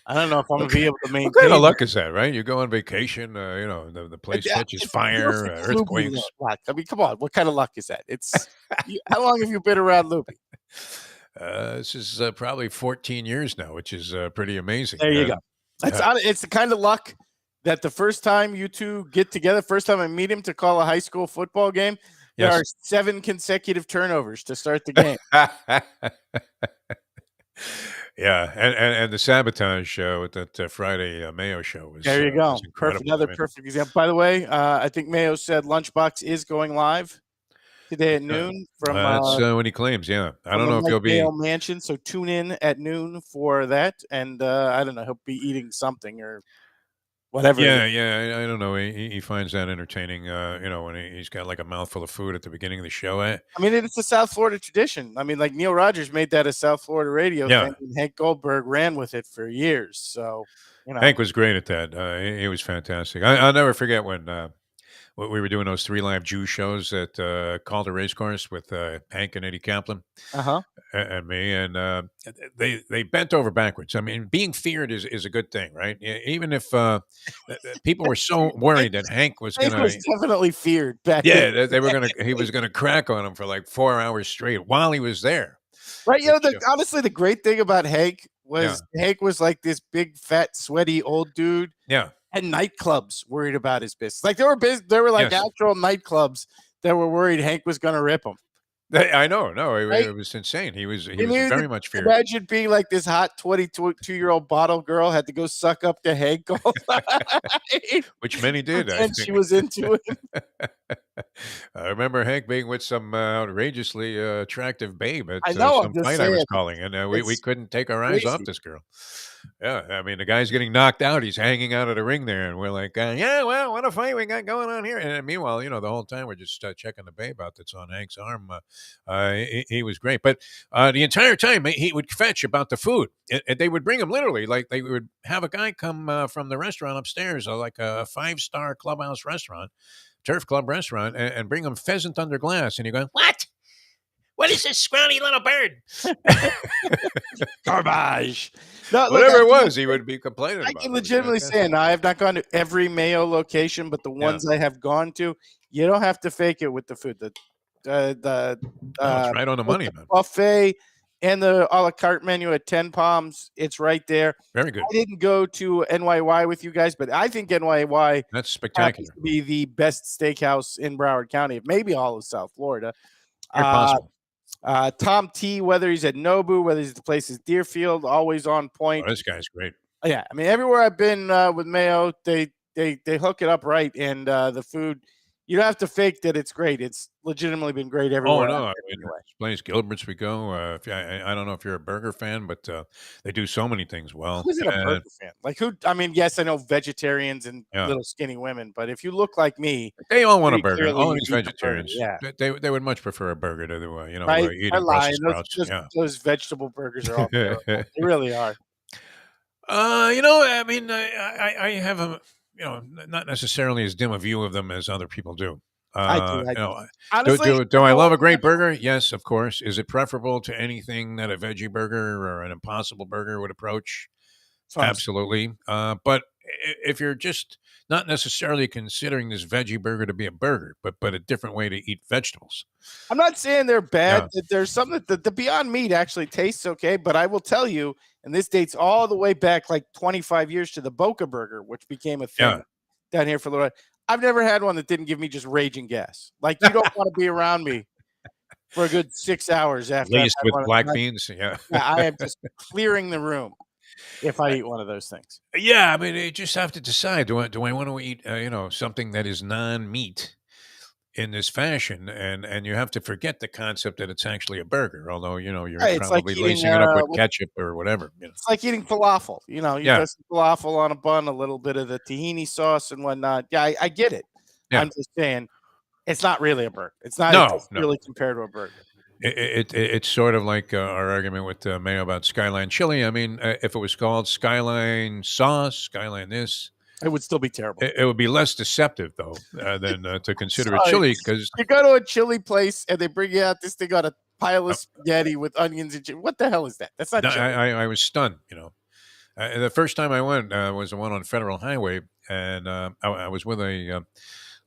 I don't know if I'm going to be able to maintain.
What kind of luck is that, right? You go on vacation, the place catches
it's
fire,
perfect
earthquakes.
Lubie luck. I mean, come on, what kind of luck is that? It's how long have you been around Lubie?
This is probably 14 years now, which is pretty amazing.
There you go. It's the kind of luck that the first time you two get together, first time I meet him to call a high school football game, there
Yes.
are 7 consecutive turnovers to start the game.
Yeah, and the sabotage with that Friday Mayo show was
There you go.
was incredible.
Another
I mean,
perfect example. By the way, I think Mayo said Lunchbox is going live today at noon from
that's what he claims. Yeah, I don't
the
know if
Mike
he'll be.
Mayo Mansion. So tune in at noon for that, and I don't know, he'll be eating something or whatever.
Yeah, I don't know. He finds that entertaining. When he's got like a mouthful of food at the beginning of the show.
I mean, it's a South Florida tradition. I mean, like Neil Rogers made that a South Florida radio thing, and Hank Goldberg ran with it for years. So,
Hank was great at that. He was fantastic. I'll never forget when we were doing those 3 live Jew shows at Calder Racecourse with Hank and Eddie Kaplan. And me, and they bent over backwards. I mean, being feared is a good thing, right? Even if people were so worried that Hank was going to,
definitely feared back.
Yeah, they were he was going to crack on him for like 4 hours straight while he was there.
Right. Honestly, the great thing about Hank was Hank was like this big, fat, sweaty old dude.
Yeah.
And nightclubs worried about his business. Like there were like actual nightclubs that were worried Hank was going to rip them.
I know. No, it was insane. He was very much feared.
Imagine being like this hot 22-year-old bottle girl had to go suck up to Hank all night.
Which many did.
And she was into it.
I remember Hank being with some outrageously attractive babe at
some
fight I was calling, and we couldn't take our eyes off this girl. Yeah, I mean, the guy's getting knocked out. He's hanging out of the ring there, and we're like, yeah, well, what a fight we got going on here. And meanwhile, the whole time we're just checking the babe out that's on Hank's arm. He was great. But the entire time, he would fetch about the food. And they would bring him literally, like they would have a guy come from the restaurant upstairs, like a 5-star clubhouse restaurant, turf club restaurant, and bring him pheasant under glass. And you go, what? What is this scrawny little bird?
Garbage.
No, whatever it was, he would be complaining about.
I can legitimately say, and I have not gone to every Mayo location, but the ones I have gone to, you don't have to fake it with the food.
It's right on the money, man.
Buffet and the a la carte menu at 10 Palms, it's right there.
Very good.
I didn't go to NYY with you guys, but I think NYY
that's spectacular.
To be the best steakhouse in Broward County, maybe all of South Florida.
Possible.
Tom T, whether he's at Nobu, whether he's at the places Deerfield, always on point.
Oh, this guy's great.
Yeah, I mean, everywhere I've been with Mayo, they hook it up right, and the food You don't have to fake that it's great. It's legitimately been great
Oh,
everywhere I've
no, I
been
mean,
anyway.
this place, Gilbert's, we go, if I don't know if you're a burger fan, but, they do so many things well,
Who's in a
and
burger fan? Like who? I mean, yes, I know vegetarians and
yeah.
little skinny women, but if you look like me,
They all want a
pretty
burger.
clearly
All
you
these
eat the burger.
vegetarians,
Yeah,
they would much prefer a burger to,
right. I
eating
lie.
Brussels
Those
sprouts,
those
yeah.
those vegetable burgers are all terrible. They really are.
I mean, I have not necessarily as dim a view of them as other people do.
I do. I do.
Do
Honestly,
do I love a great burger? Yes, of course. Is it preferable to anything that a veggie burger or an Impossible Burger would approach?
that's what I'm saying.
Absolutely. But if you're just not necessarily considering this veggie burger to be a burger, but a different way to eat vegetables.
I'm not saying they're
Yeah.
bad. There's something that the Beyond Meat actually tastes okay, but I will tell you, and this dates all the way back like 25 years to the Boca Burger, which became a
Yeah.
thing down here for a little while. I've never had one that didn't give me just raging gas. Like you don't want to be around me for a good 6 hours after I've
Laced
had
with
one.
black beans. Yeah.
Yeah, I am just clearing the room if I eat one of those things.
Yeah, I mean, you just have to decide. Do I want to eat, something that is non-meat in this fashion? And you have to forget the concept that it's actually a burger, although you're
Right, it's like
probably
eating
lacing it up with ketchup or whatever.
it's like eating falafel. You
Yeah,
put some falafel on a bun, a little bit of the tahini sauce and whatnot. Yeah, I get it.
yeah.
I'm just saying it's not really a burger. It's not. It
No,
doesn't
no.
really compare to a burger.
It's sort of like our argument with Mayo about Skyline chili. I mean, if it was called Skyline sauce, Skyline this,
It would still be terrible.
it would be less deceptive though than to consider it
Sorry.
chili because
You go to a chili place and they bring you out this thing on a pile of spaghetti with onions and what the hell is that? That's not chili.
I was stunned. The first time I went was the one on Federal Highway, and I was with a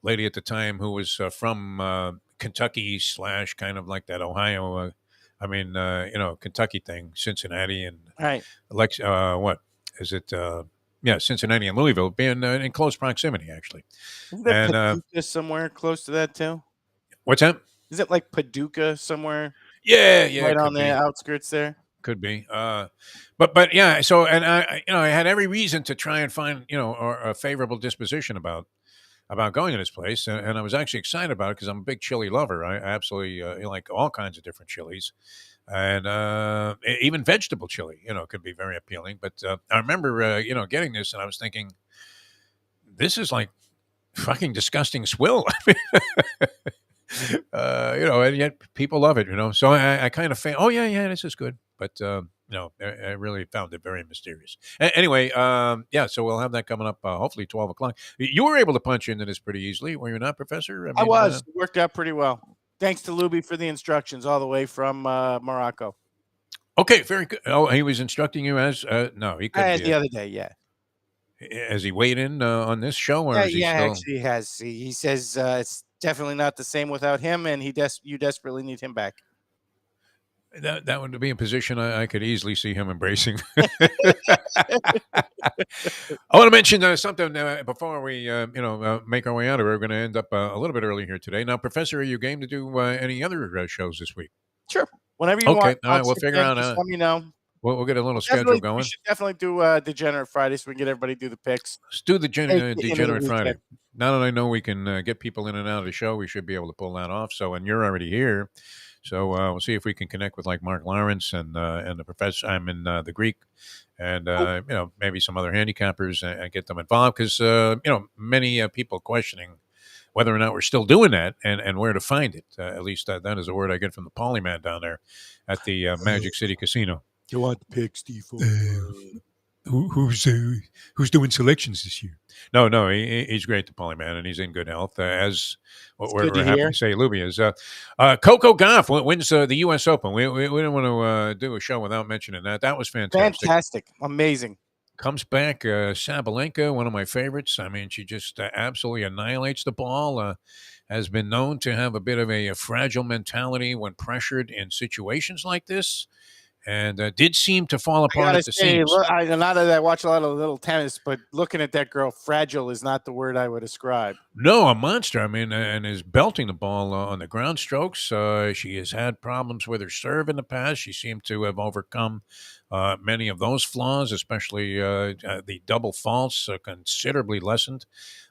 lady at the time who was from Kentucky / kind of like that Ohio. Kentucky thing, Cincinnati and
Right.
what is it? Yeah, Cincinnati and Louisville being in close proximity, actually.
Isn't there
And
Paducah somewhere close to that too?
what's that?
Is it like Paducah somewhere
Yeah,
right
it
on
could
the
be.
outskirts there?
Could be. But yeah. So, and I had every reason to try and find a favorable disposition about going to this place, and I was actually excited about it because I'm a big chili lover. I absolutely like all kinds of different chilies, and even vegetable chili. Could be very appealing. But I remember getting this, and I was thinking, this is like fucking disgusting swill. And yet people love it. So I kind of oh yeah, this is good, but. I really found it very mysterious. Anyway, yeah, so we'll have that coming up, hopefully 12 o'clock. You were able to punch into this pretty easily, were you not, Professor?
I was. It worked out pretty well. Thanks to Lubie for the instructions all the way from Morocco.
Okay, very good. Oh, he was instructing you as, no, he couldn't be.
The other day, yeah.
Has he weighed in on this show, or is he still?
Actually he has. He says it's definitely not the same without him, and you desperately need him back.
That would be a position I could easily see him embracing. I want to mention something before we, make our way out of here. We're going to end up a little bit early here today. Now, Professor, are you game to do any other shows this week?
Sure. Whenever you
Okay.
want.
All right. We'll figure out.
Just let me know.
We'll get a little schedule
We
going.
should definitely do Degenerate Friday so we can get everybody to do the picks.
Let's do the
Into the
Degenerate Friday.
weekend.
Now that I know we can get people in and out of the show, we should be able to pull that off. So, and you're already here. So we'll see if we can connect with like Mark Lawrence and the professor. I'm in the Greek, and maybe some other handicappers and get them involved because many people questioning whether or not we're still doing that and where to find it. At least that is a word I get from the polyman down there at the Magic City Casino.
You want the picks, Defo?
Who's doing selections this year? No, he's great, the polyman, and he's in good health. As we're happy to say, Lubie is. Coco Gauff wins the U.S. Open. We didn't want to do a show without mentioning that. That was fantastic.
Fantastic, amazing.
Comes back, Sabalenka, one of my favorites. I mean, she just absolutely annihilates the ball. Has been known to have a bit of a fragile mentality when pressured in situations like this. and did seem to fall
I
apart
gotta
at the
say,
seams.
not that I watch a lot of little tennis, but looking at that girl, fragile is not the word I would describe.
No, a monster. I mean, and is belting the ball on the ground strokes. She has had problems with her serve in the past. She seemed to have overcome many of those flaws, especially the double faults, considerably lessened.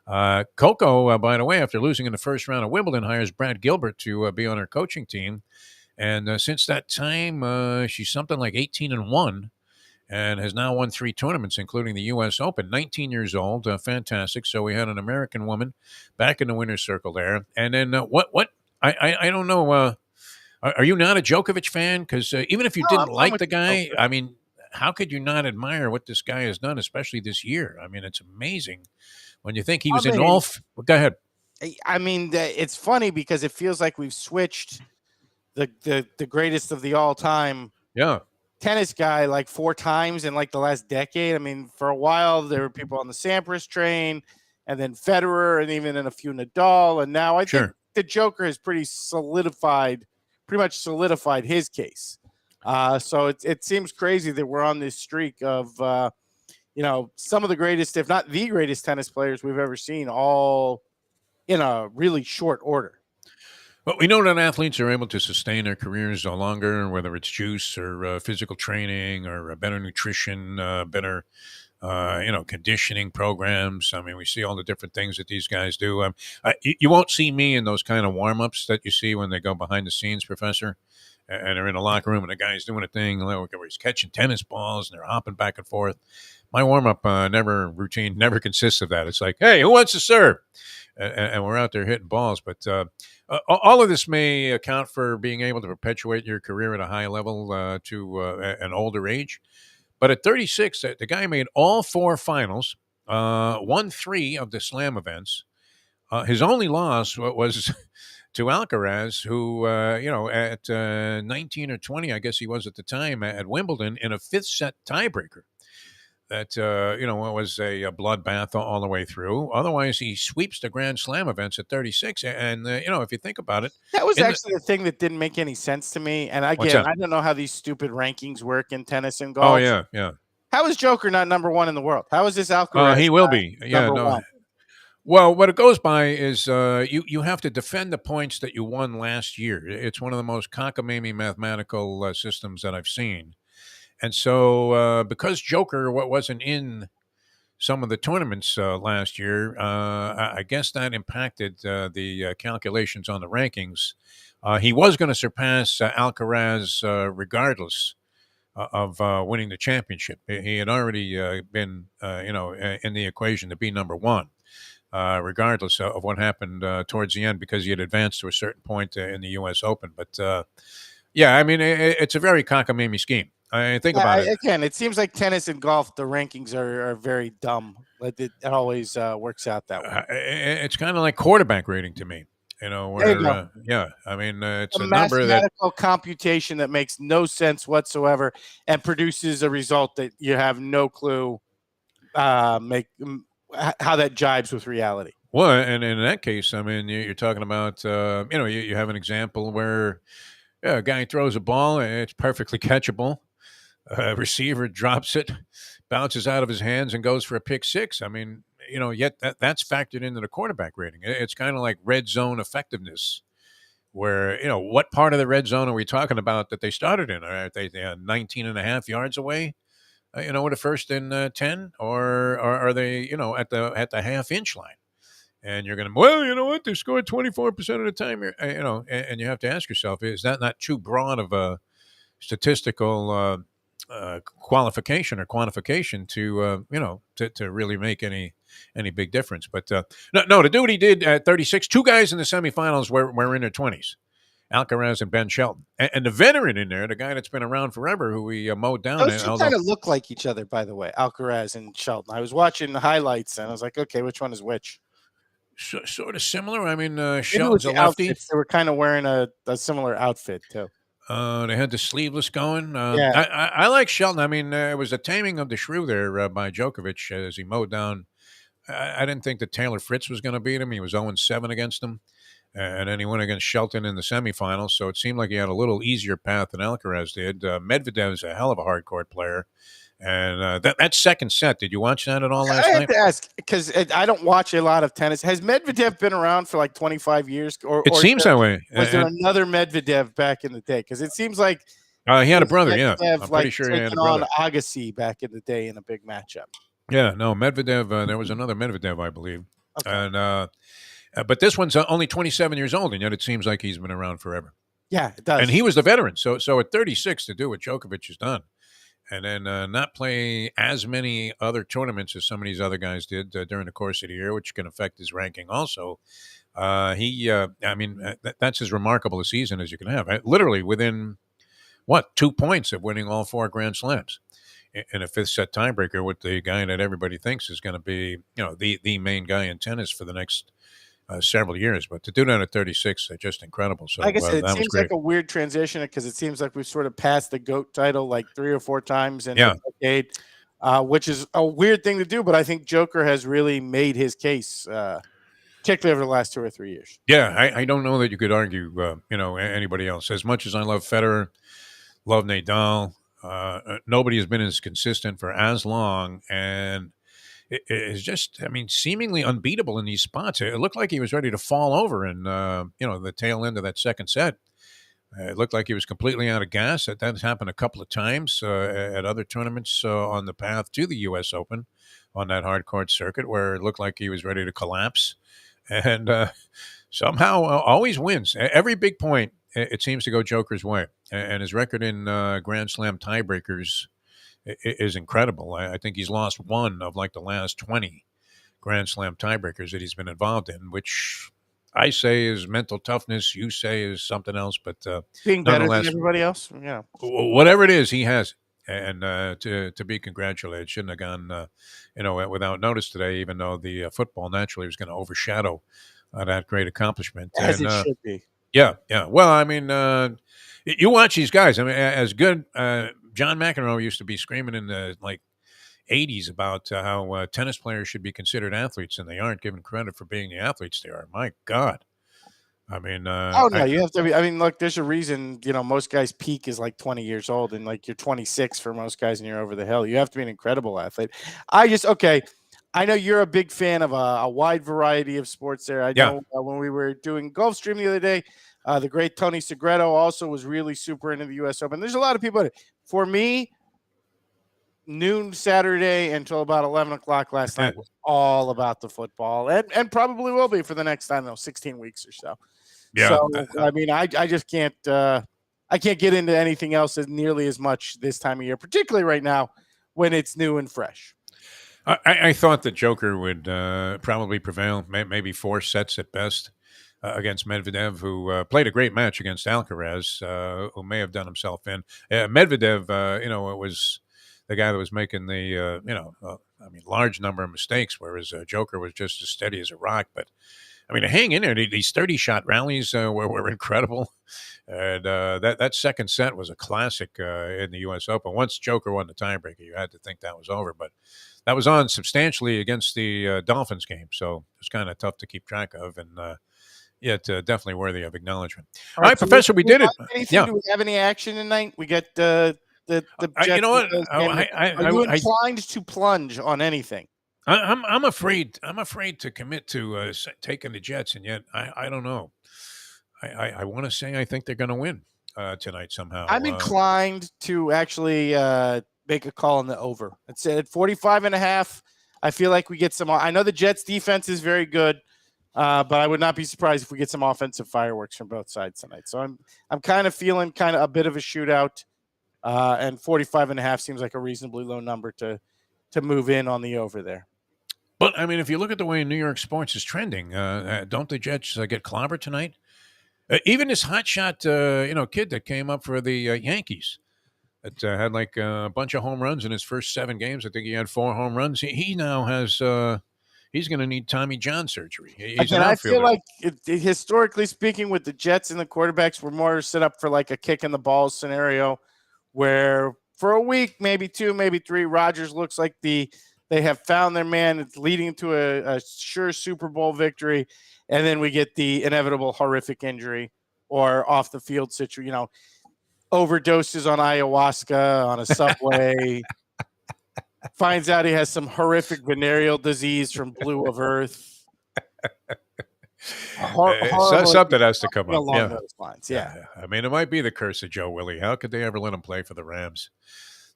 Coco, by the way, after losing in the first round of Wimbledon, hires Brad Gilbert to be on her coaching team. And since that time, she's something like 18-1 and has now won 3 tournaments, including the U.S. Open. 19 years old, fantastic. So we had an American woman back in the winner's circle there. And then what? I don't know. Are you not a Djokovic fan? Because even if you
No, I'm
didn't
fine
like
with
the
the
guy,
Joker.
I mean, how could you not admire what this guy has done, especially this year? I mean, it's amazing when you think he
I
was in
mean,
well, go ahead.
it's funny because it feels like we've switched the greatest of the all time
Yeah,
tennis guy like 4 times in like the last decade. I mean, for a while there were people on the Sampras train, and then Federer, and even in a few Nadal, and now I think
sure.
the Joker has pretty much solidified his case. So it seems crazy that we're on this streak of some of the greatest, if not the greatest, tennis players we've ever seen, all in a really short order.
Well, we know that athletes are able to sustain their careers longer, whether it's juice or physical training or better nutrition, better, conditioning programs. I mean, we see all the different things that these guys do. You won't see me in those kind of warm-ups that you see when they go behind the scenes, Professor, and they're in the locker room and the guy's doing a thing where he's catching tennis balls and they're hopping back and forth. My warm-up never consists of that. It's like, hey, who wants to serve? And we're out there hitting balls. But all of this may account for being able to perpetuate your career at a high level to an older age. But at 36, the guy made all 4 finals, won 3 of the slam events. His only loss was to Alcaraz, who, at 19 or 20, I guess he was at the time, at Wimbledon in a 5th set tiebreaker. That was a bloodbath all the way through. Otherwise, he sweeps the Grand Slam events at 36. And if you think about it,
That was
in the
actually the thing that didn't make any sense to me. And
what's
again,
that?
I don't know how these stupid rankings work in tennis and
Oh
golf.
yeah, yeah.
How is Joker not number 1 in the world? How is this Alcaraz
He will be. Yeah,
number
no.
1?
Well, what it goes by is you have to defend the points that you won last year. It's one of the most cockamamie mathematical systems that I've seen. And so, because Joker wasn't in some of the tournaments last year, I guess that impacted the calculations on the rankings. He was going to surpass Alcaraz regardless of winning the championship. He had already been, in the equation to be number 1. Regardless of what happened towards the end, because he had advanced to a certain point in the U.S. Open. But yeah, I mean, it's a very cockamamie scheme. I think about it.
Again, it seems like tennis and golf, the rankings are very dumb. It always works out that way.
It's kind of like quarterback rating to me.
There you go.
Yeah, I mean, it's
A
a number that
mathematical computation that makes no sense whatsoever and produces a result that you have no clue how that jibes with reality.
well, and in that case, I mean, you're talking about, you have an example where a guy throws a ball and it's perfectly catchable. Receiver drops it, bounces out of his hands, and goes for a pick 6. I mean, yet that's factored into the quarterback rating. It's kind of like red zone effectiveness, where, what part of the red zone are we talking about that they started in? Are they 19 and a half yards away, with a first and 10? Or are they, at the half-inch line? And you're going to, well, you know what? They scored 24% of the time, and you have to ask yourself, is that not too broad of a statistical qualification or quantification to really make any big difference? But no, to do what he did at 36, 2 guys in the semifinals were in their 20s, Alcaraz and Ben Shelton, and the veteran in there, the guy that's been around forever, who we mowed down.
Those two kind of look like each other, by the way, Alcaraz and Shelton. I was watching the highlights and I was like, okay, which one is which?
Sort of similar. I mean,
Maybe it was
Shelton's a
the
lefty.
outfits. They were kind of wearing a similar outfit too.
They had the sleeveless going.
Yeah.
I like Shelton. I mean, it was a taming of the shrew there by Djokovic as he mowed down. I didn't think that Taylor Fritz was going to beat him. He was 0-7 against him. and then he went against Shelton in the semifinals. So it seemed like he had a little easier path than Alcaraz did. Medvedev's a hell of a hard court player. And that second set, did you watch that at all last
I had
night?
to ask because I don't watch a lot of tennis. Has Medvedev been around for like 25 years?
It seems that way.
Was there another Medvedev back in the day? Because it seems like
he had a brother, yeah.
Medvedev,
I'm pretty sure he had a
on
brother.
Agassi back in the day in a big matchup.
Yeah, no, Medvedev, there was another Medvedev, I believe.
Okay.
And but this one's only 27 years old, and yet it seems like he's been around forever.
Yeah, it does.
And he was the veteran. So at 36 to do what Djokovic has done, and then not play as many other tournaments as some of these other guys did during the course of the year, which can affect his ranking also. That's as remarkable a season as you can have. Literally within, 2 points of winning all 4 Grand Slams in a fifth set tiebreaker with the guy that everybody thinks is going to be, the main guy in tennis for the next several years. But to do that at 36, just incredible. So
like I said, it
that was
seems
great.
like a weird transition because it seems like we've sort of passed the GOAT title like 3 or 4 times in a decade, which is a weird thing to do. But I think Joker has really made his case, particularly over the last 2 or 3 years.
Yeah, I don't know that you could argue, anybody else. As much as I love Federer, love Nadal, nobody has been as consistent for as long, and it is just, seemingly unbeatable in these spots. It looked like he was ready to fall over in, the tail end of that second set. It looked like he was completely out of gas. That's happened a couple of times at other tournaments on the path to the U.S. Open on that hard court circuit, where it looked like he was ready to collapse, and somehow always wins. Every big point, it seems to go Joker's way, and his record in Grand Slam tiebreakers is incredible. I think he's lost one of like the last 20 Grand Slam tiebreakers that he's been involved in, which I say is mental toughness. You say is something else, but
being better than everybody else. Yeah,
whatever it is, he has. And to be congratulated, shouldn't have gone, without notice today. Even though the football naturally was going to overshadow that great accomplishment,
as it should be.
Yeah. Well, you watch these guys. As good. John McEnroe used to be screaming in the 80s about how tennis players should be considered athletes, and they aren't given credit for being the athletes they are. My God.
You have to be. Look, there's a reason, most guys' peak is like 20 years old, and like you're 26 for most guys, and you're over the hill. You have to be an incredible athlete. I know you're a big fan of a wide variety of sports there. I know when we were doing Gulfstream the other day, the great Tony Segreto also was really super into the U.S. Open. There's a lot of people. For me, noon Saturday until about 11 o'clock last night was all about the football, and probably will be for the next, 16 weeks or so.
Yeah.
So, I just can't I can't get into anything else as nearly as much this time of year, particularly right now when it's new and fresh.
I thought that Joker would probably prevail, maybe 4 sets at best against Medvedev, who played a great match against Alcaraz, who may have done himself in. Medvedev, it was the guy that was making the, large number of mistakes, whereas Joker was just as steady as a rock. But, to hang in there, these 30-shot rallies were incredible. And that second set was a classic in the U.S. Open. Once Joker won the tiebreaker, you had to think that was over. But that was on substantially against the Dolphins game, so it's kind of tough to keep track of, and yet definitely worthy of acknowledgement. All right, Professor, we did it.
Yeah. Do we have any action tonight? We get the Jets.
You know what?
Are you inclined to plunge on anything?
I'm afraid. I'm afraid to commit to taking the Jets, and yet I don't know. I want to say I think they're going to win tonight somehow.
I'm inclined to actually make a call on the over. It's at 45.5. I feel like we get some. I know the Jets defense is very good, but I would not be surprised if we get some offensive fireworks from both sides tonight. So I'm kind of feeling a bit of a shootout, and 45.5 seems like a reasonably low number to move in on the over there.
But if you look at the way New York sports is trending, don't the Jets get clobbered tonight? Even this hotshot, kid that came up for the Yankees, that had like a bunch of home runs in his first 7 games. I think he had 4 home runs. He now has. He's going to need Tommy John surgery.
I feel like historically speaking, with the Jets and the quarterbacks, we're more set up for like a kick in the balls scenario, where for a week, maybe 2, maybe 3, Rodgers looks like the They have found their man. It's leading to a sure Super Bowl victory. And then we get the inevitable horrific injury or off the field situation, overdoses on ayahuasca on a subway. Finds out he has some horrific venereal disease from Blue of Earth.
Something has to come up
along those lines. Yeah.
I mean, it might be the curse of Joe Willie. How could they ever let him play for the Rams?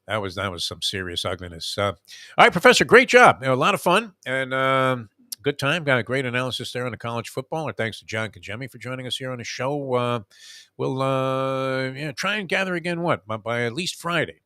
That was some serious ugliness. All right, Professor, great job. A lot of fun and good time. Got a great analysis there on the college football. And thanks to John Congemi for joining us here on the show. We'll try and gather again by at least Friday,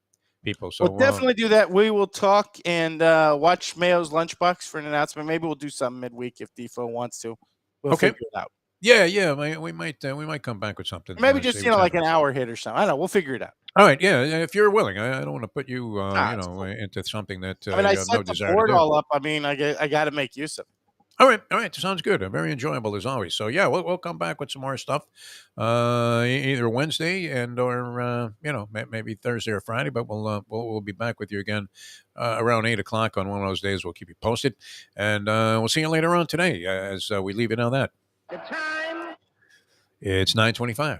people. So
we'll definitely do that. We will talk and watch Mayo's Lunchbox for an announcement. Maybe we'll do something midweek if Defo wants to. We'll figure it out.
Yeah. We might come back with something.
Maybe just like an hour hit or something. I don't know. We'll figure it out.
All right, yeah. If you're willing, I don't want to put you, cool. into something that
I
you
set
have no
the
desire
board
to do.
all up. I mean, I got to make use of it.
All right. Sounds good. Very enjoyable as always. So yeah, we'll come back with some more stuff, either Wednesday or maybe Thursday or Friday. But we'll be back with you again around 8:00 on one of those days. We'll keep you posted, and we'll see you later on today as we leave it on that.
The time.
It's 9:25.